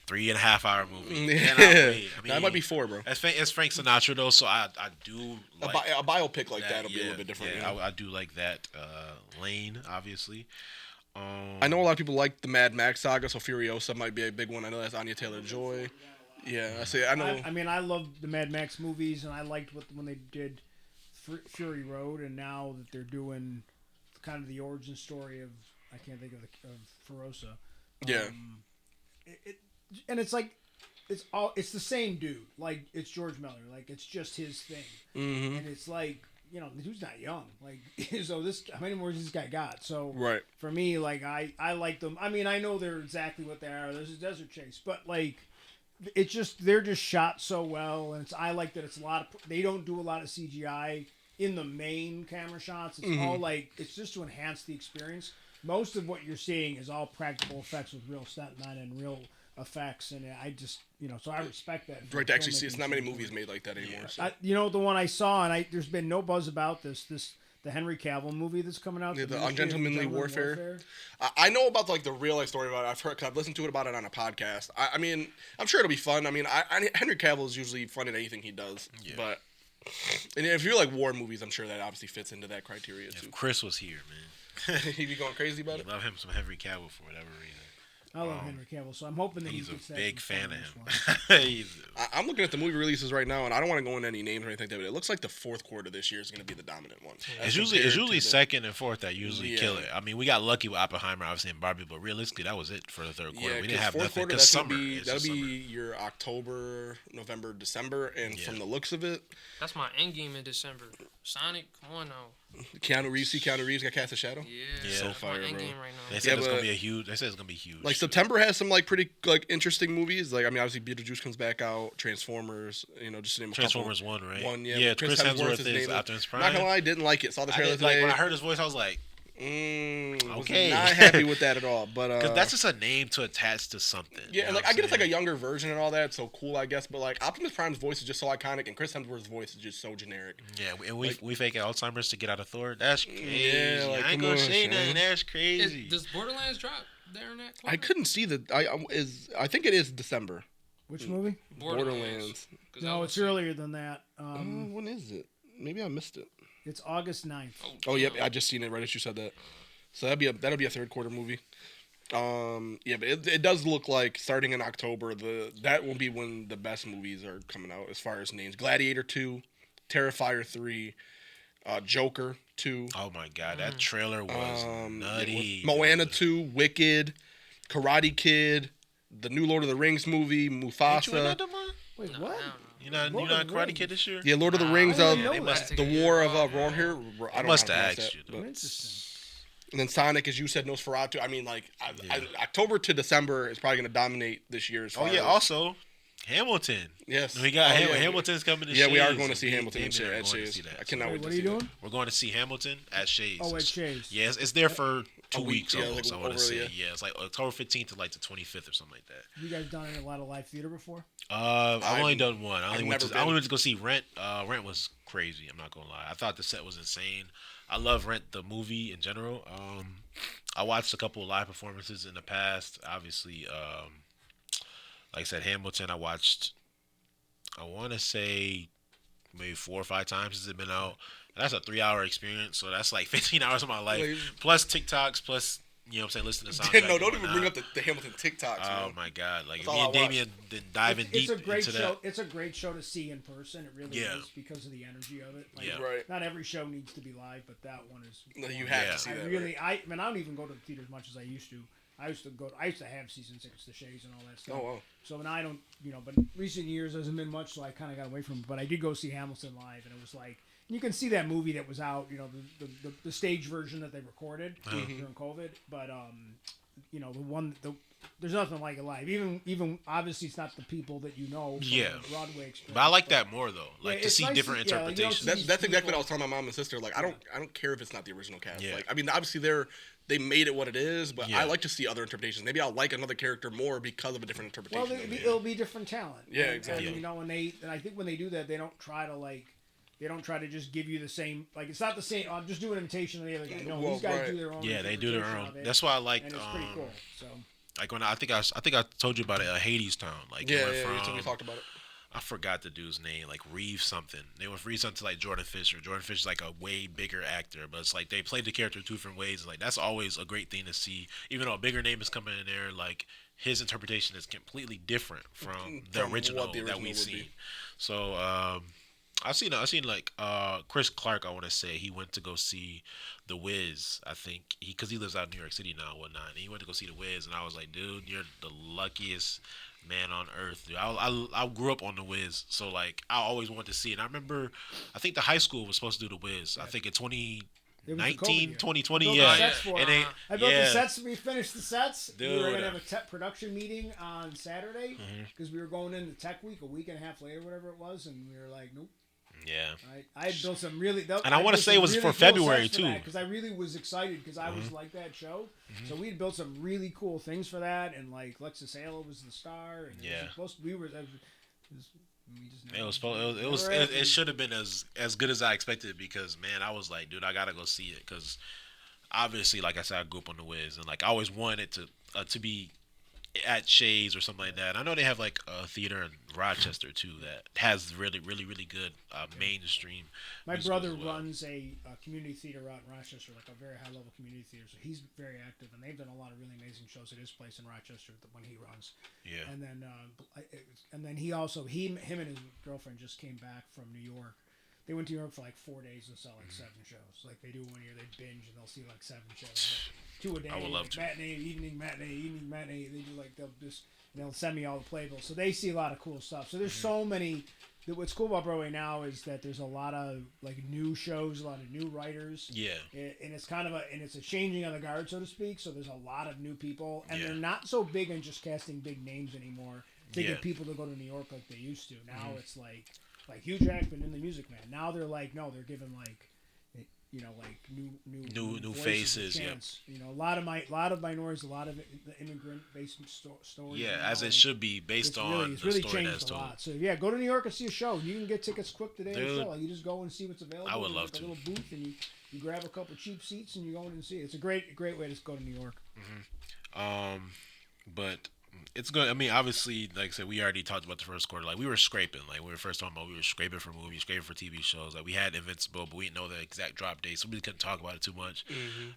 Speaker 2: 3.5 hour movie.
Speaker 3: Yeah. That might be 4, bro.
Speaker 2: It's Frank Sinatra though, so I do like
Speaker 3: a biopic like that will be a little bit different.
Speaker 2: Yeah, I do like that lane, obviously.
Speaker 3: I know a lot of people like the Mad Max saga, so Furiosa might be a big one. I know that's Anya Taylor-Joy. Yeah, I know.
Speaker 5: I mean, I love the Mad Max movies, and I liked when they did Fury Road, and now that they're doing kind of the origin story of, I can't think of Furiosa.
Speaker 3: Yeah.
Speaker 5: And it's like it's the same dude. Like it's George Miller. Like it's just his thing. Mm-hmm. And it's like, you know, the dude's not young. Like, so how many more does this guy got? So
Speaker 3: right.
Speaker 5: For me, like I like them. I mean, I know they're exactly what they are. There's a desert chase, but like it's just they're just shot so well, and I like that it's a lot of. They don't do a lot of CGI in the main camera shots. It's all like it's just to enhance the experience. Most of what you're seeing is all practical effects with real stuntmen and real effects, and I just, you know, so I respect that.
Speaker 3: Right, to actually see, it's not many movies made like that anymore. So.
Speaker 5: You know, the one I saw, and there's been no buzz about the Henry Cavill movie that's coming out.
Speaker 3: Yeah, the Ungentlemanly Warfare. I know about like the real life story about it. I've listened to it about it on a podcast. I mean, I'm sure it'll be fun. I mean, Henry Cavill is usually fun in anything he does. Yeah. But and if you like war movies, I'm sure that obviously fits into that criteria too.
Speaker 2: If Chris was here, man,
Speaker 3: he'd be going crazy about it.
Speaker 2: Love him some Henry Cavill for whatever reason.
Speaker 5: I love Henry Cavill, so I'm hoping that
Speaker 2: he's
Speaker 5: he gets
Speaker 2: a
Speaker 5: that
Speaker 2: big fan of him.
Speaker 3: I'm looking at the movie releases right now, and I don't want to go into any names or anything like that, but it looks like the fourth quarter this year is going to be the dominant one.
Speaker 2: It's usually second and fourth that usually kill it. I mean, we got lucky with Oppenheimer, obviously, and Barbie, but realistically, that was it for the third quarter. We didn't have nothing because summer.
Speaker 3: That'll be your October, November, December, and from the looks of it,
Speaker 4: that's my end game in December. Sonic, come on now.
Speaker 3: Keanu Reeves got cast a shadow.
Speaker 4: Yeah,
Speaker 3: so fire, bro.
Speaker 4: Right now.
Speaker 2: They said it's gonna be huge. They said it's gonna be huge.
Speaker 3: Like September has some like pretty like interesting movies. Like I mean, obviously Beetlejuice comes back out. Transformers, you know, just to name a
Speaker 2: Transformers
Speaker 3: couple.
Speaker 2: 1, right?
Speaker 3: 1, yeah.
Speaker 2: Yeah, Chris Hemsworth is Optimus Prime.
Speaker 3: Not gonna lie, I didn't like it. Saw the trailer today.
Speaker 2: Like when I heard his voice, I was like,
Speaker 3: Okay. Not happy with that at all. But
Speaker 2: because that's just a name to attach to something.
Speaker 3: Yeah, you know I get it's like a younger version and all that, so cool, I guess. But like Optimus Prime's voice is just so iconic, and Chris Hemsworth's voice is just so generic.
Speaker 2: Yeah, and we fake Alzheimer's to get out of Thor. That's crazy.
Speaker 3: Yeah, like,
Speaker 2: I ain't gonna say nothing. That's crazy.
Speaker 4: Does Borderlands drop there in that?
Speaker 3: I couldn't see the. I think it is December.
Speaker 5: Which movie?
Speaker 3: Borderlands.
Speaker 5: No, it's earlier than that.
Speaker 3: When is it? Maybe I missed it.
Speaker 5: It's August 9th.
Speaker 3: Oh, yep. I just seen it right as you said that. So that'll be a third quarter movie. Yeah, but it does look like starting in October, that will be when the best movies are coming out as far as names. Gladiator 2, Terrifier 3, Joker 2.
Speaker 2: Oh my God, that trailer was nutty.
Speaker 3: Moana 2, Wicked, Karate Kid, the new Lord of the Rings movie, Mufasa.
Speaker 5: Wait, what?
Speaker 2: You're not Karate Kid this year?
Speaker 3: Yeah, Lord of the Rings, the War of Rohirrim.
Speaker 2: I must have asked you.
Speaker 5: Interesting.
Speaker 3: And then Sonic, as you said, Nosferatu. I mean, like, October to December is probably going to dominate this year.
Speaker 2: Also, Hamilton.
Speaker 3: Yes.
Speaker 2: We got Hamilton's coming to Shays.
Speaker 3: Yeah, we are going to see Hamilton at Shays. I cannot wait to see that.
Speaker 5: What are you doing?
Speaker 2: We're going to see Hamilton at Shays.
Speaker 5: Oh, at Shays.
Speaker 2: Yeah, it's there for 2 weeks
Speaker 3: yeah,
Speaker 2: almost,
Speaker 3: like
Speaker 2: I want to say.
Speaker 3: yeah.
Speaker 2: Yeah, it's like October 15th to like the 25th or something like that.
Speaker 5: You guys done a lot of live theater before?
Speaker 2: I've only done one. I only went to go see Rent. Rent was crazy, I'm not going to lie. I thought the set was insane. I love Rent, the movie in general. I watched a couple of live performances in the past. Obviously, like I said, Hamilton, I watched, I want to say maybe 4 or 5 times since it's been out. And that's a 3-hour experience, so that's like 15 hours of my life. Plus TikToks, plus, you know what I'm saying, listen to soundtrack.
Speaker 3: No, don't even bring up the Hamilton TikToks.
Speaker 2: Oh,
Speaker 3: man.
Speaker 2: my God. Like,
Speaker 3: that's
Speaker 2: me and Damien diving deep into that.
Speaker 5: It's a great show to see in person. It really is because of the energy of it. Like,
Speaker 3: right.
Speaker 5: Not every show needs to be live, but that one is.
Speaker 3: No, you have to see that.
Speaker 5: I don't even go to the theater as much as I used to. I used to have season tickets to Shays and all that stuff.
Speaker 3: Oh, wow.
Speaker 5: So now I don't, but in recent years hasn't been much, so I kind of got away from it. But I did go see Hamilton live, and it was like, you can see that movie that was out, the stage version that they recorded during COVID. But there's nothing like it live. Even obviously it's not the people that you know from the Broadway experience.
Speaker 2: But I like that more though. Like to see different interpretations.
Speaker 3: That's exactly what I was telling my mom and sister. Like I don't care if it's not the original cast. Yeah. Like I mean obviously they made it what it is, but I like to see other interpretations. Maybe I'll like another character more because of a different interpretation.
Speaker 5: Well, it'll be different talent.
Speaker 3: Yeah, exactly.
Speaker 5: And I think when they do that, they don't try to just give you the same. Like it's not the same. I'm just doing an imitation of the other guy. No, these guys do their own.
Speaker 2: Yeah, they do their own. That's why I like.
Speaker 5: And it's pretty cool. So.
Speaker 2: Like when I think I told you about it, Hades Town. Like
Speaker 3: we talked about it.
Speaker 2: I forgot the dude's name, like Reeve something. They went from Reeve something to like Jordan Fisher. Jordan Fisher's like a way bigger actor, but it's like they played the character 2 different ways. Like that's always a great thing to see. Even though a bigger name is coming in there, like his interpretation is completely different from the original that we've seen. So I've seen like Chris Clark. I want to say he went to go see The Wiz. I think because he lives out in New York City now and whatnot. And he went to go see The Wiz, and I was like, dude, you're the luckiest man on earth, dude. I grew up on The Wiz, so like I always wanted to see it. And I remember, I think the high school was supposed to do The Wiz. I think in 2019, 2020,
Speaker 5: I built
Speaker 3: the
Speaker 5: sets. We finished the sets.
Speaker 2: Dude.
Speaker 5: We were gonna have a tech production meeting on Saturday because we were going into Tech Week a week and a half later, whatever it was, and we were like, nope.
Speaker 2: Yeah.
Speaker 5: I had built some really.
Speaker 2: And I want to say it was for February too,
Speaker 5: because I really was excited because I was like that show. So we had built some really cool things for that, and like Lexus Ayla was the star. And
Speaker 2: it should have been as good as I expected because man, I was like, dude, I gotta go see it because obviously, like I said, I grew up on The Wiz, and like I always wanted to be at Shays or something like that. I know they have like a theater in Rochester too that has really good mainstream.
Speaker 5: My brother runs a community theater out in Rochester, like a very high level community theater. So he's very active, and they've done a lot of really amazing shows at his place in Rochester when he runs. Yeah. And then him and his girlfriend just came back from New York. They went to New York for like 4 days and saw like 7 shows. Like they do one year, they binge and they'll see like 7 shows. Like 2 a day.
Speaker 2: I would love to.
Speaker 5: Matinee, evening, matinee. They do like they'll send me all the playbills. So they see a lot of cool stuff. So there's so many. What's cool about Broadway now is that there's a lot of like new shows, a lot of new writers. Yeah. And it's kind of it's a changing of the guard, so to speak. So there's a lot of new people, and they're not so big on just casting big names anymore. They get people to go to New York like they used to. Now it's like Hugh Jackman in The Music Man. Now they're like, no, they're giving like like
Speaker 2: new
Speaker 5: voices,
Speaker 2: faces. Yeah.
Speaker 5: A lot of minorities, a lot of the immigrant-based stories.
Speaker 2: Yeah, as it should be based on
Speaker 5: it's
Speaker 2: the
Speaker 5: really
Speaker 2: story
Speaker 5: changed
Speaker 2: that's
Speaker 5: a
Speaker 2: told.
Speaker 5: lot. So yeah, go to New York and see a show. You can get tickets quick today.
Speaker 2: Dude,
Speaker 5: at the show. Like, you just go and see what's available.
Speaker 2: I would
Speaker 5: There's
Speaker 2: love
Speaker 5: like
Speaker 2: to.
Speaker 5: a little booth and you grab a couple cheap seats and you go in and see it. It's a great way to go to New York.
Speaker 2: But it's good. I mean, obviously, like I said, we already talked about the first quarter. Like, we were scraping. Like, we were first talking about, we were scraping for movies, scraping for TV shows. Like, we had Invincible, but we didn't know the exact drop date, so we really couldn't talk about it too much.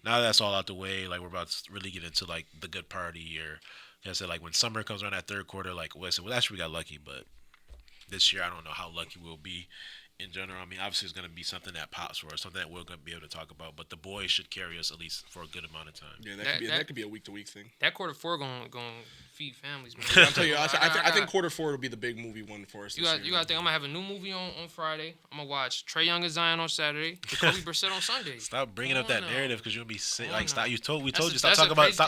Speaker 2: Now that's all out the way, like, we're about to really get into, like, the good party, or, like I said, like, when summer comes around that third quarter, like, well, last year we got lucky, but this year I don't know how lucky we'll be. In general, I mean, obviously it's going to be something that pops for us, something that we're going to be able to talk about. But the boys should carry us at least for a good amount of time.
Speaker 3: Yeah, that could be a week-to-week thing.
Speaker 4: That quarter four going feed families, man.
Speaker 3: I'll tell you, I think quarter four will be the big movie one for us.
Speaker 4: You got to think I'm gonna have a new movie on Friday. I'm gonna watch Trae Young and Zion on Saturday. Jacoby Brissett on Sunday.
Speaker 2: Stop bringing up that narrative because you're gonna be sick. Like, stop. We told you
Speaker 4: stop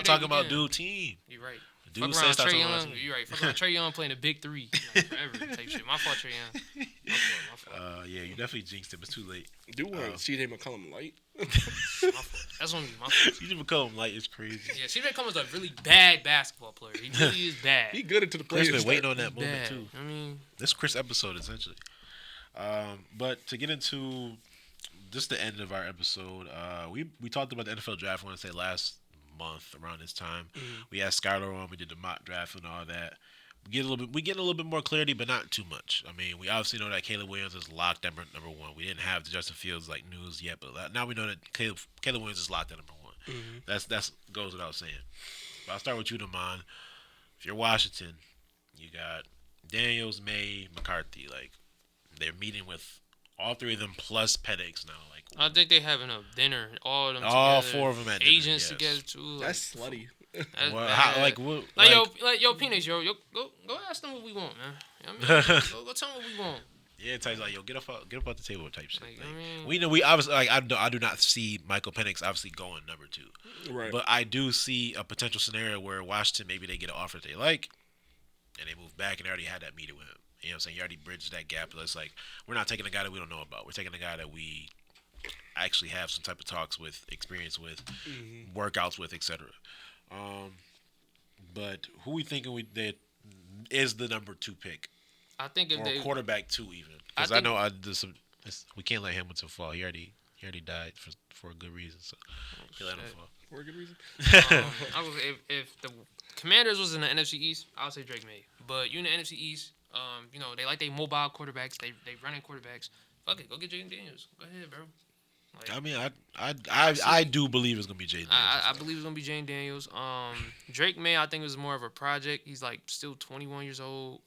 Speaker 2: talking about dude team.
Speaker 4: You're right.
Speaker 2: Dude
Speaker 4: fuck around
Speaker 2: stop
Speaker 4: Trae
Speaker 2: talking
Speaker 4: Young.
Speaker 2: about team.
Speaker 4: You're right. Fuck around Trae Young playing a big three, like, forever type shit. My fault, Trae Young. My fault.
Speaker 2: Yeah, you definitely jinxed it. It's too late.
Speaker 3: Do want C.J. McCollum light?
Speaker 4: My fault. That's on me. My fault.
Speaker 2: C.J. McCollum light is crazy.
Speaker 4: Yeah, C.J. McCollum's a really bad basketball player. He really is bad.
Speaker 3: He good into the
Speaker 2: Chris
Speaker 3: players.
Speaker 2: been waiting on that moment
Speaker 4: bad.
Speaker 2: too.
Speaker 4: I mean,
Speaker 2: This Chris episode essentially. But to get into just the end of our episode, we talked about the NFL draft. I want to say last month around this time. We had Skylar on. We did the mock draft and all that. We get a little bit more clarity, but not too much. I mean, we obviously know that Caleb Williams is locked at number one. We didn't have the Justin Fields like news yet, but now we know that Caleb Williams is locked at number one. That's goes without saying. But I'll start with you, Damon. If you're Washington, you got Daniels, May, McCarthy. Like, they're meeting with all three of them plus Penix now. Like,
Speaker 4: I think they having a dinner. All of them.
Speaker 2: All
Speaker 4: together.
Speaker 2: four of them at dinner,
Speaker 4: agents
Speaker 2: yes.
Speaker 4: together too. Like,
Speaker 3: That's slutty.
Speaker 4: that's
Speaker 2: well,
Speaker 4: bad. Yo, Penix, yo, go ask them what we want, man. You know what I mean? go tell them what we want.
Speaker 2: Yeah, it tells like, yo, get up off the table type shit.
Speaker 4: Like,
Speaker 2: Like,
Speaker 4: I mean,
Speaker 2: we obviously, like, I do not see Michael Penix obviously going number two.
Speaker 3: Right.
Speaker 2: But I do see a potential scenario where Washington, maybe they get an offer that they like, and they move back and they already had that meeting with him. You know what I'm saying? You already bridged that gap. It's like, we're not taking a guy that we don't know about. We're taking a guy that we actually have some type of talks with, experience with, workouts with, etc. But who we thinking that is the number two pick?
Speaker 4: I think if
Speaker 2: Or
Speaker 4: they
Speaker 2: quarterback two even. Because I know we can't let Hamilton fall. He already died for a good reason. So we let him fall.
Speaker 3: For a good reason.
Speaker 4: I would say if the Commanders was in the NFC East, I would say Drake May. But you in the NFC East, they like they mobile quarterbacks. They running quarterbacks. Fuck it, go get Jaden Daniels. Go ahead, bro. Like,
Speaker 2: I mean, I do believe it's gonna be Jaden Daniels.
Speaker 4: I believe it's gonna be Jaden Daniels. Drake May, I think, was more of a project. He's like still 21 years old.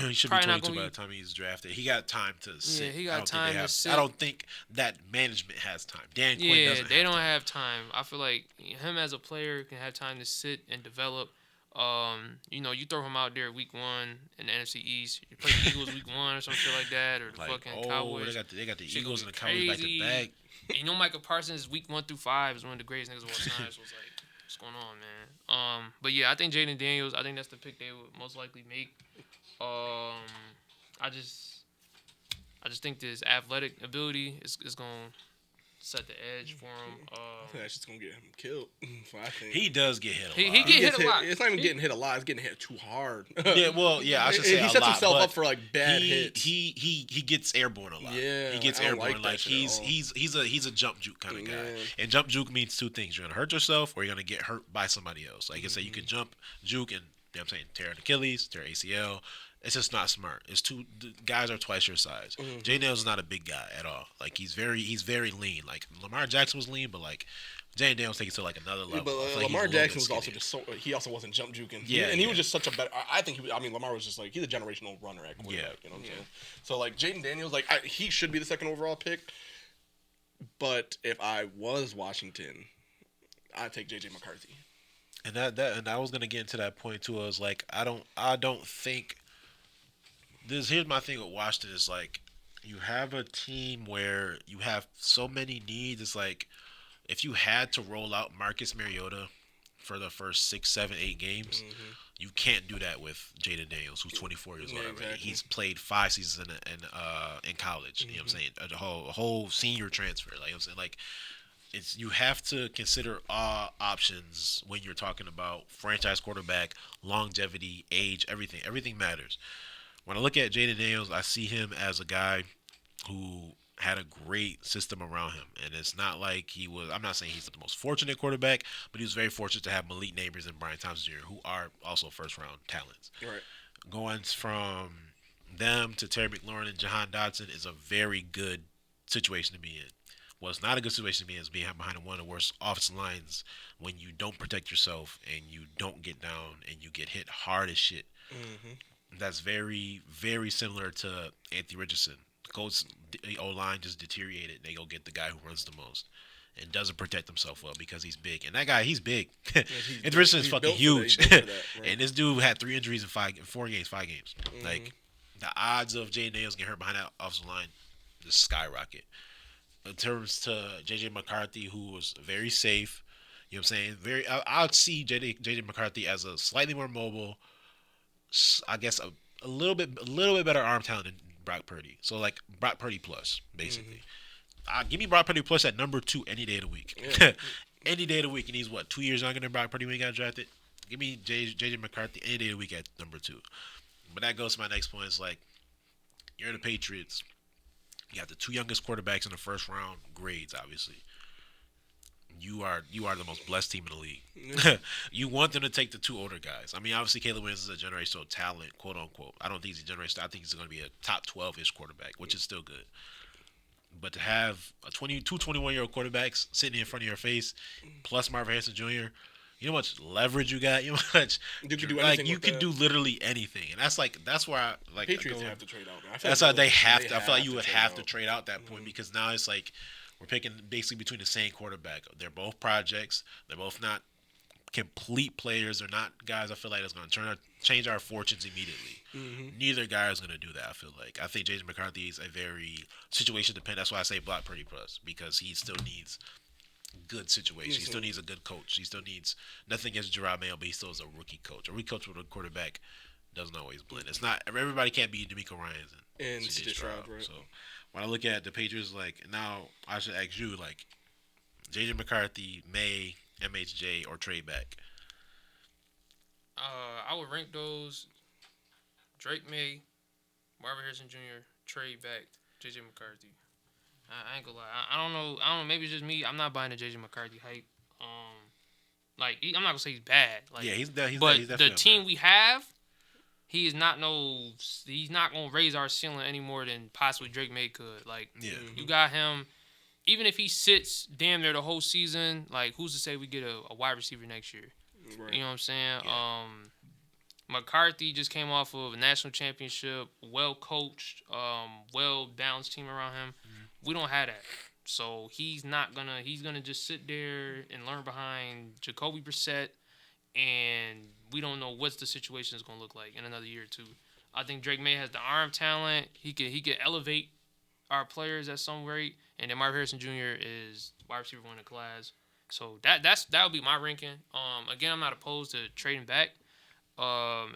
Speaker 2: He should be 22 by the time he's drafted. He got time to sit.
Speaker 4: Yeah, he got time to sit.
Speaker 2: I don't think that management has time. Dan Quinn
Speaker 4: Yeah,
Speaker 2: doesn't.
Speaker 4: they don't have time. I feel like him as a player can have time to sit and develop. You throw him out there week one in the NFC East. You play the Eagles week one or some shit like that, or the fucking Cowboys.
Speaker 2: They got the
Speaker 4: Shit
Speaker 2: Eagles
Speaker 4: gonna
Speaker 2: and the
Speaker 4: be
Speaker 2: Cowboys back to back.
Speaker 4: And Michael Parsons week 1 through 5 is one of the greatest niggas of all time. So it's like, what's going on, man? But yeah, I think Jaden Daniels. I think that's the pick they would most likely make. I just think this athletic ability is gonna set the edge for him.
Speaker 3: I think that's just gonna get him killed. So I think
Speaker 2: He does get hit a lot.
Speaker 4: He get hit a lot.
Speaker 3: It's not even getting hit a lot. It's getting hit too hard.
Speaker 2: I should say
Speaker 3: he
Speaker 2: a
Speaker 3: sets
Speaker 2: lot,
Speaker 3: himself
Speaker 2: but
Speaker 3: up for like bad hits.
Speaker 2: He gets airborne a lot.
Speaker 3: Yeah,
Speaker 2: he gets
Speaker 3: I don't
Speaker 2: airborne.
Speaker 3: like that
Speaker 2: Like
Speaker 3: shit at all.
Speaker 2: he's a jump juke kind of guy.
Speaker 3: Yeah.
Speaker 2: And jump juke means two things: you're gonna hurt yourself, or you're gonna get hurt by somebody else. Like I said, you can jump juke and tear an Achilles, tear ACL. It's just not smart. The guys are twice your size. Jay Daniels is not a big guy at all. Like he's very lean. Like Lamar Jackson was lean, but like Jay Daniels takes it to like another level.
Speaker 3: But
Speaker 2: I feel like
Speaker 3: Lamar
Speaker 2: he's a little
Speaker 3: Jackson was
Speaker 2: bit
Speaker 3: also
Speaker 2: skinnier.
Speaker 3: just he also wasn't jump juking.
Speaker 2: Yeah,
Speaker 3: He was just such a better. I think Lamar was just like he's a generational runner at quarterback.
Speaker 2: Yeah.
Speaker 3: You know what I'm saying? So like Jaden Daniels, like he should be the second overall pick. But if I was Washington, I'd take JJ McCarthy.
Speaker 2: And I was gonna get into that point too. I was like, I don't think this. Here's my thing with Washington is like, you have a team where you have so many needs. It's like if you had to roll out Marcus Mariota for the first 6, 7, 8 games. You can't do that with Jaden Daniels, who's 24 years old already.
Speaker 3: Exactly.
Speaker 2: He's played 5 seasons in college. You know what I'm saying? A whole senior transfer. Like I'm saying, like you have to consider all options when you're talking about franchise quarterback, longevity, age, everything. Everything matters. When I look at Jaden Daniels, I see him as a guy who had a great system around him. And it's not like I'm not saying he's the most fortunate quarterback, but he was very fortunate to have Malik Neighbors and Brian Thompson Jr., who are also first-round talents.
Speaker 3: Right.
Speaker 2: Going from them to Terry McLaurin and Jahan Dotson is a very good situation to be in. What's not a good situation to be in is being behind one of the worst offensive lines when you don't protect yourself and you don't get down and you get hit hard as shit. That's very, very similar to Anthony Richardson. The Colts O-line just deteriorated. They go get the guy who runs the most and doesn't protect himself well because he's big. And that guy, he's big. Anthony Richardson is fucking huge. Right? And this dude had 3 injuries in 5 games. Like, the odds of Jay Nails getting hurt behind that offensive line just skyrocket. In terms to J.J. McCarthy, who was very safe, you know what I'm saying? I would see J.J. McCarthy as a slightly more mobile, I guess a little bit better arm talent than Brock Purdy. So like Brock Purdy plus, basically. Give me Brock Purdy plus at number 2 any day of the week. Yeah. Any day of the week, and he's 2 years younger than Brock Purdy when he got drafted. Give me J.J. McCarthy any day of the week at number 2. But that goes to my next point. It's like you're the Patriots. You have the 2 youngest quarterbacks in the first round grades, obviously. You are the most blessed team in the league. You want them to take the 2 older guys. I mean, obviously, Caleb Williams is a generational talent, quote unquote. I don't think he's a generational. I think he's going to be a top 12-ish quarterback, which is still good. But to have 21-year-old quarterbacks sitting in front of your face, plus Marvin Harrison Jr., you know how much leverage you got. You know how much
Speaker 3: you can do anything.
Speaker 2: You can do literally anything, and that's where I
Speaker 3: Patriots have to trade out.
Speaker 2: That's why they have to. I feel like you would have to trade out that point because now it's like we're picking basically between the same quarterback. They're both projects. They're both not complete players. They're not guys I feel like that's going to change our fortunes immediately. Neither guy is going to do that, I feel like. I think Jason McCarthy is a very situation dependent. That's why I say Brock Purdy plus because he still needs good situation. He still needs a good coach. He still needs nothing against Gerard Mayo, but he still is a rookie coach. A rookie coach with a quarterback doesn't always blend. It's not everybody can't be DeMeco Ryans and C.J. Stroud. Right? So when I look at the Patriots, like now I should ask you, like J.J. McCarthy, May, MHJ, or trade back.
Speaker 4: I would rank those: Drake May, Marvin Harrison Jr., trade back, J.J. McCarthy. I ain't gonna lie. I don't know. Maybe it's just me. I'm not buying the J.J. McCarthy hype. I'm not gonna say he's bad. Like,
Speaker 2: yeah, he's
Speaker 4: but the team bad. We have, he's not gonna raise our ceiling any more than possibly Drake May could. Like, you got him. Even if he sits damn near the whole season, like who's to say we get a wide receiver next year? Right. You know what I'm saying? Yeah. McCarthy just came off of a national championship, well coached, well balanced team around him. We don't have that. So he's gonna just sit there and learn behind Jacoby Brissett, and we don't know what the situation is gonna look like in another year or 2. I think Drake May has the arm talent. He could elevate our players at some rate, and then Marvin Harrison Jr. is wide receiver 1 in the class. So that would be my ranking. Again, I'm not opposed to trading back,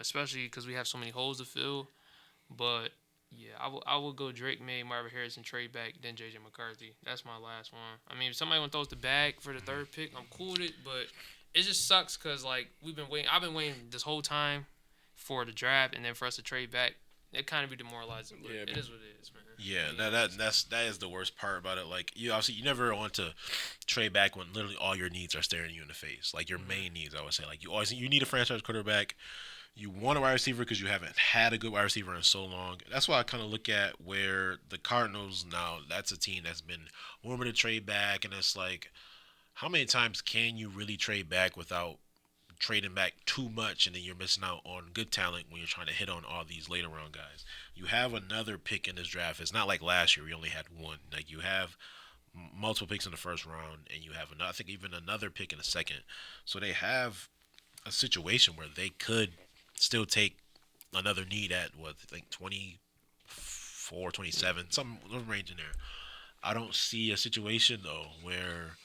Speaker 4: especially because we have so many holes to fill. But yeah, I will go Drake May, Marvin Harrison, trade back, then J.J. McCarthy. That's my last one. I mean, if somebody want to throw us the bag for the 3rd pick, I'm cool with it. But it just sucks because like I've been waiting this whole time for the draft, and then for us to trade back, it kind of be demoralizing. But it is what it is, man.
Speaker 2: Yeah, that is the worst part about it. Like you never want to trade back when literally all your needs are staring you in the face. Like your main needs, I would say. Like you need a franchise quarterback. You want a wide receiver because you haven't had a good wide receiver in so long. That's why I kind of look at where the Cardinals now. That's a team that's been warmer to trade back, and it's like, how many times can you really trade back without trading back too much, and then you're missing out on good talent when you're trying to hit on all these later round guys. You have another pick in this draft. It's not like last year we only had one. Like you have multiple picks in the first round, and you have I think even another pick in the second. So they have a situation where they could still take another need at 24, 27, some range in there. I don't see a situation though where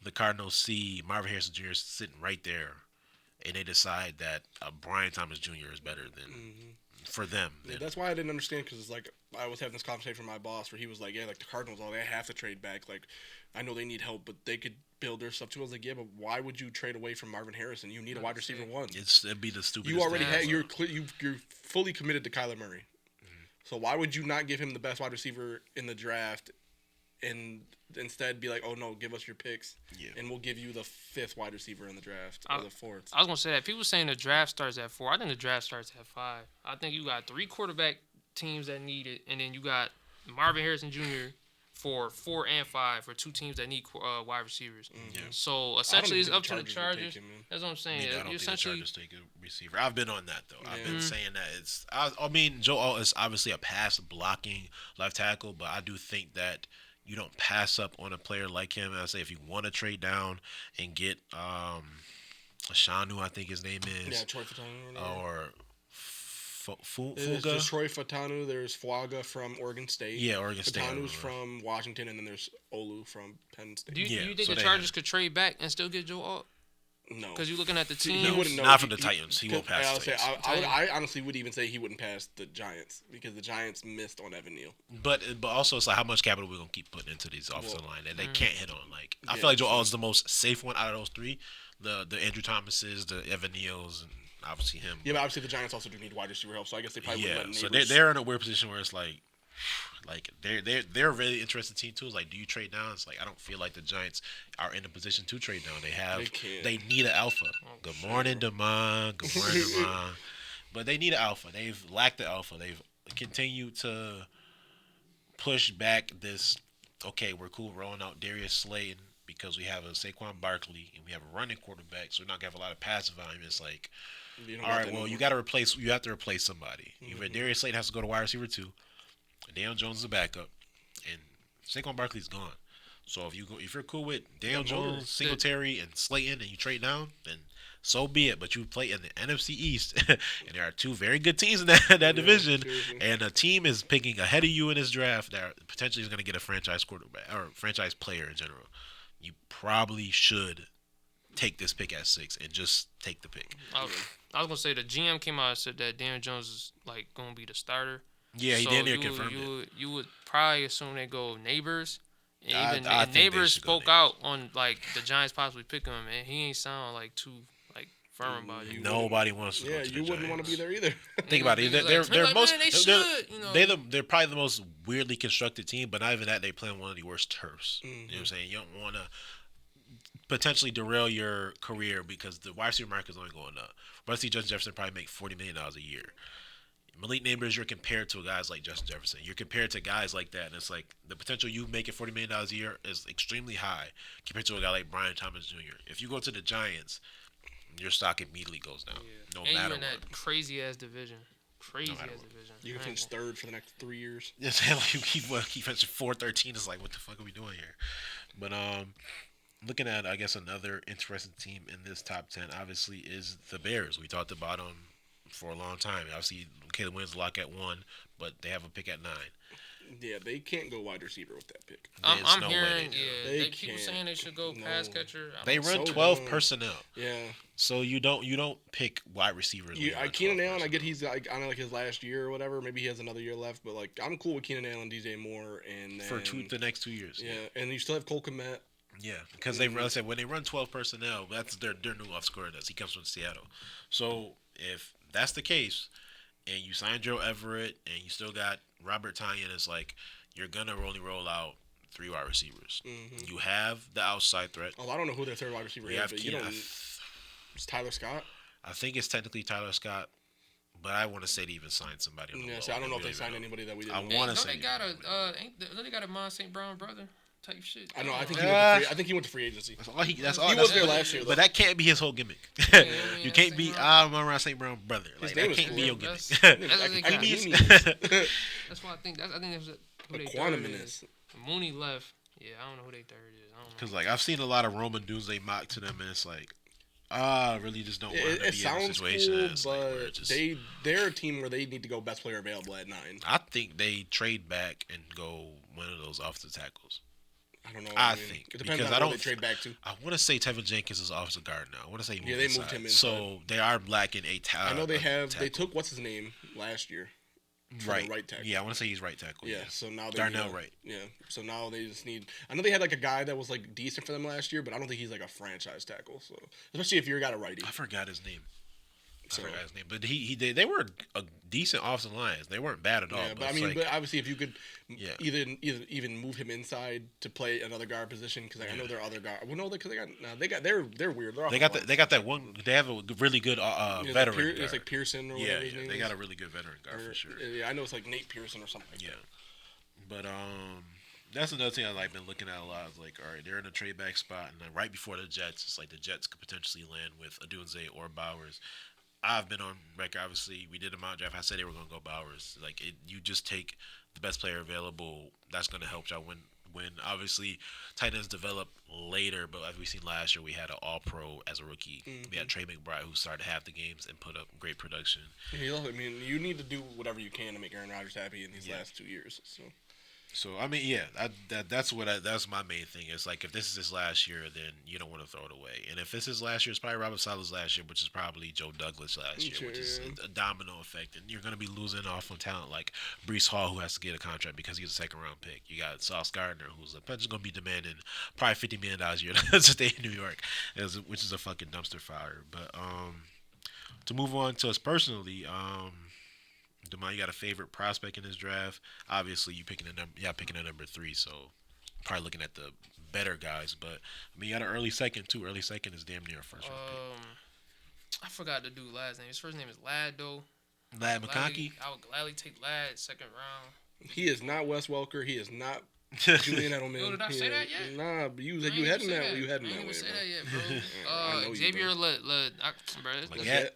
Speaker 2: the Cardinals see Marvin Harrison Jr. sitting right there, and they decide that Brian Thomas Jr. is better than for them.
Speaker 3: Yeah, that's why I didn't understand, because it's like I was having this conversation with my boss where he was like, yeah, like the Cardinals, they have to trade back. Like, I know they need help, but they could build their stuff too. I was like, yeah, but why would you trade away from Marvin Harrison? You need a wide receiver one.
Speaker 2: It'd be the stupidest.
Speaker 3: You already have you're fully committed to Kyler Murray. So why would you not give him the best wide receiver in the draft, and instead be like, oh no, give us your picks, and we'll give you the 5th wide receiver in the draft or the 4th.
Speaker 4: I was gonna say that people saying the draft starts at 4. I think the draft starts at 5. I think you got 3 quarterback teams that need it, and then you got Marvin Harrison Jr. for 4 and 5 for 2 teams that need wide receivers. So essentially, it's up to the Chargers. That's what I'm saying.
Speaker 2: I don't think the Chargers take a receiver. I've been on that though. I've been saying that I mean, Joe Alt is obviously a pass blocking left tackle, but I do think that you don't pass up on a player like him. I say if you want to trade down and get Shanu, I think his name is.
Speaker 3: Yeah, Troy Fatanu.
Speaker 2: Or
Speaker 3: There's Troy Fatanu. There's Fuaga from Oregon State.
Speaker 2: Yeah, Oregon State.
Speaker 3: Fatanu's from Washington, and then there's Olu from Penn State.
Speaker 4: Do you think the Chargers could trade back and still get Joe Alt?
Speaker 3: No,
Speaker 4: because you're looking at the team.
Speaker 3: He wouldn't know.
Speaker 2: Not from the Titans. He won't pass the Titans.
Speaker 3: I honestly would even say he wouldn't pass the Giants, because the Giants missed on Evan Neal.
Speaker 2: But also, it's like how much capital we're gonna keep putting into these offensive line that they can't hit on. Like I feel like Joe Alt is the most safe one out of those 3. The Andrew Thomases, the Evan Neals, and obviously him.
Speaker 3: Yeah, but obviously the Giants also do need wide receiver help, so I guess they probably would let Neighbors.
Speaker 2: So they're in a weird position where it's like they're a really interesting team too. It's like, do you trade down? It's like I don't feel like the Giants are in a position to trade down. They need an alpha. Good morning, Damon. Good morning, Damon. But they need an alpha. They've lacked the alpha. They've continued to push back this. Okay, we're cool rolling out Darius Slayton because we have a Saquon Barkley and we have a running quarterback, so we're not gonna have a lot of passive volume. It's like, all right, well, you have to replace somebody. Either Darius Slayton has to go to wide receiver 2. Daniel Jones is a backup, and Saquon Barkley's gone. So if you're cool with Daniel Jones, Singletary, and Slayton, and you trade down, then so be it. But you play in the NFC East, and there are 2 very good teams in that division, and a team is picking ahead of you in this draft that potentially is going to get a franchise quarterback or franchise player in general. You probably should take this pick at 6 and just take the pick.
Speaker 4: I was going to say the GM came out and said that Daniel Jones is like going to be the starter.
Speaker 2: Yeah, he didn't confirm it.
Speaker 4: You would probably assume they go Neighbors. And Neighbors spoke out on like the Giants possibly picking him, and he ain't sound like too like firm about it.
Speaker 2: Nobody wants to.
Speaker 3: Yeah, you wouldn't want to be there either.
Speaker 2: Think about it. They're probably the most weirdly constructed team, but not even that. They play on one of the worst turfs. You know what I'm saying? You don't want to potentially derail your career because the wide receiver market is only going up. But I see Justin Jefferson probably make $40 million a year. Malik Neighbors, you're compared to guys like Justin Jefferson. You're compared to guys like that, and it's like the potential you making $40 million a year is extremely high compared to a guy like Brian Thomas Jr. If you go to the Giants, your stock immediately goes down. No matter what. And you're in that
Speaker 4: crazy ass division.
Speaker 3: You can finish 3rd for the next 3 years.
Speaker 2: Yeah, like you keep finishing 4-13. It's like, what the fuck are we doing here? But looking at, I guess, another interesting team in this top 10, obviously, is the Bears. We talked about them for a long time. Obviously, Caleb Williams lock at 1, but they have a pick at 9.
Speaker 3: Yeah, they can't go wide receiver with that pick.
Speaker 4: I'm hearing, people saying they should go pass catcher.
Speaker 2: They run 12 personnel.
Speaker 3: Yeah.
Speaker 2: So you don't pick wide receivers.
Speaker 3: Keenan Allen, I get he's like on like his last year or whatever. Maybe he has another year left, but like I'm cool with Keenan Allen, DJ Moore, and then,
Speaker 2: for the next 2 years.
Speaker 3: Yeah, and you still have Cole Kmet.
Speaker 2: Yeah, because when they run 12 personnel, that's their new off scoring. He comes from Seattle. So if that's the case, and you signed Joe Everett, and you still got Robert Tonyan, it's like you're gonna only roll out 3 wide receivers. You have the outside threat.
Speaker 3: Oh, I don't know who their 3rd wide receiver is, but you don't. It's Tyler Scott.
Speaker 2: I think it's technically Tyler Scott, but I want to say to even sign somebody.
Speaker 3: So I don't know if they signed anybody that we didn't.
Speaker 2: I want to say
Speaker 4: they got they got a Mon St. Brown brother type shit.
Speaker 3: I know. I think he went to free agency.
Speaker 2: He
Speaker 3: was there last year, though.
Speaker 2: But that can't be his whole gimmick. You can't be Amon St. Brown brother. Like, that can't be your gimmick.
Speaker 4: That's why I think that's who they
Speaker 3: third is.
Speaker 4: Mooney left. Yeah, I don't know who they third is.
Speaker 2: Because like I've seen a lot of Roman dudes they mock to them, and it's like, I really just don't want to be in a situation.
Speaker 3: Cool, but they're a team where they need to go best player available at 9.
Speaker 2: I think they trade back and go one of those offensive tackles.
Speaker 3: I don't know.
Speaker 2: I think
Speaker 3: it depends
Speaker 2: because
Speaker 3: on where they trade back to.
Speaker 2: I want to say Tevin Jenkins is offensive guard now. I want to say
Speaker 3: they moved him in.
Speaker 2: So they are lacking a
Speaker 3: I know they took what's his name last year.
Speaker 2: Right
Speaker 3: tackle.
Speaker 2: Yeah, I want to say he's right tackle.
Speaker 3: Yeah, so now they
Speaker 2: Darnell Wright.
Speaker 3: Yeah, so now they just need. I know they had like a guy that was like decent for them last year, but I don't think he's like a franchise tackle. So especially if you're got a righty.
Speaker 2: I forgot his name. But they were a decent offensive line. They weren't bad at all.
Speaker 3: Yeah, but I mean, but obviously, if you could either even move him inside to play another guard position, because I know there are other guards. Well, no, because they're weird. They
Speaker 2: got that one. They have a really good veteran. Guard.
Speaker 3: It's like Pearson or whatever his name
Speaker 2: they
Speaker 3: is.
Speaker 2: got a really good veteran guard for sure.
Speaker 3: Yeah, I know it's like Nate Pearson or something. Like
Speaker 2: that. But that's another thing I've been looking at a lot. Is like, all right, they're in a trade back spot, and then right before the Jets, it's like the Jets could potentially land with Odunze or Bowers. I've been on record. Obviously, we did a mock draft. I said they were going to go Bowers. Like, you just take the best player available. That's going to help y'all win. Obviously, tight ends develop later, but as we seen last year, we had an All-Pro as a rookie. Mm-hmm. We had Trey McBride, who started half the games and put up great production.
Speaker 3: I mean, you need to do whatever you can to make Aaron Rodgers happy in these last 2 years.
Speaker 2: So I mean, that's my main thing. It's like if this is his last year, then you don't want to throw it away. And if this is last year, it's probably Robert Sala's last year, which is probably Joe Douglas last year, which is a domino effect. And you're going to be losing off on talent like Breece Hall, who has to get a contract because he's a second-round pick. You got Sauce Gardner, who's just going to be demanding probably $50 million a year to stay in New York, which is a fucking dumpster fire. But to move on to us personally, Demond, you got a favorite prospect in this draft? Obviously, you picking a number 3, so probably looking at the better guys. But I mean, you got an early second too. Early second is damn near a first round pick.
Speaker 4: I forgot the dude's last name. His first name is Ladd though.
Speaker 2: Ladd McConkey.
Speaker 4: I would gladly take Ladd second round.
Speaker 3: He is not Wes Welker. He is not Julian Edelman.
Speaker 4: Did I say that yet?
Speaker 3: Nah, but you heading that way. You heading that way.
Speaker 4: I didn't even say that yet, bro. Xavier
Speaker 3: Leggett.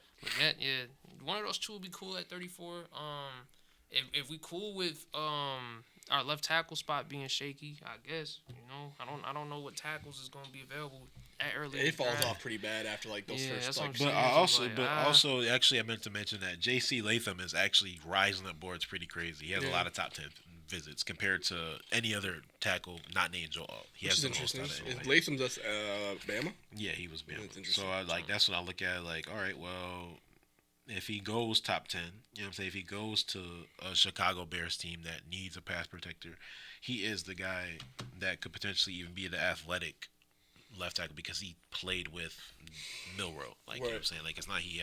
Speaker 4: Yeah. One of those two would be cool at 34. If we cool with our left tackle spot being shaky, I guess. I don't know what tackles is going to be available at early.
Speaker 3: It falls off pretty bad after like those first.
Speaker 2: Also, actually, I meant to mention that J.C. Latham is actually rising up boards pretty crazy. He has a lot of top 10 visits compared to any other tackle not named Joel. He has the most out of anyone.
Speaker 3: Latham's Bama.
Speaker 2: Yeah, he was Bama. So that's what I look at. Like, all right, well, if he goes top 10, you know what I'm saying? If he goes to a Chicago Bears team that needs a pass protector, he is the guy that could potentially even be the athletic left tackle because he played with Milroe. Like, you know what I'm saying? Like, it's not he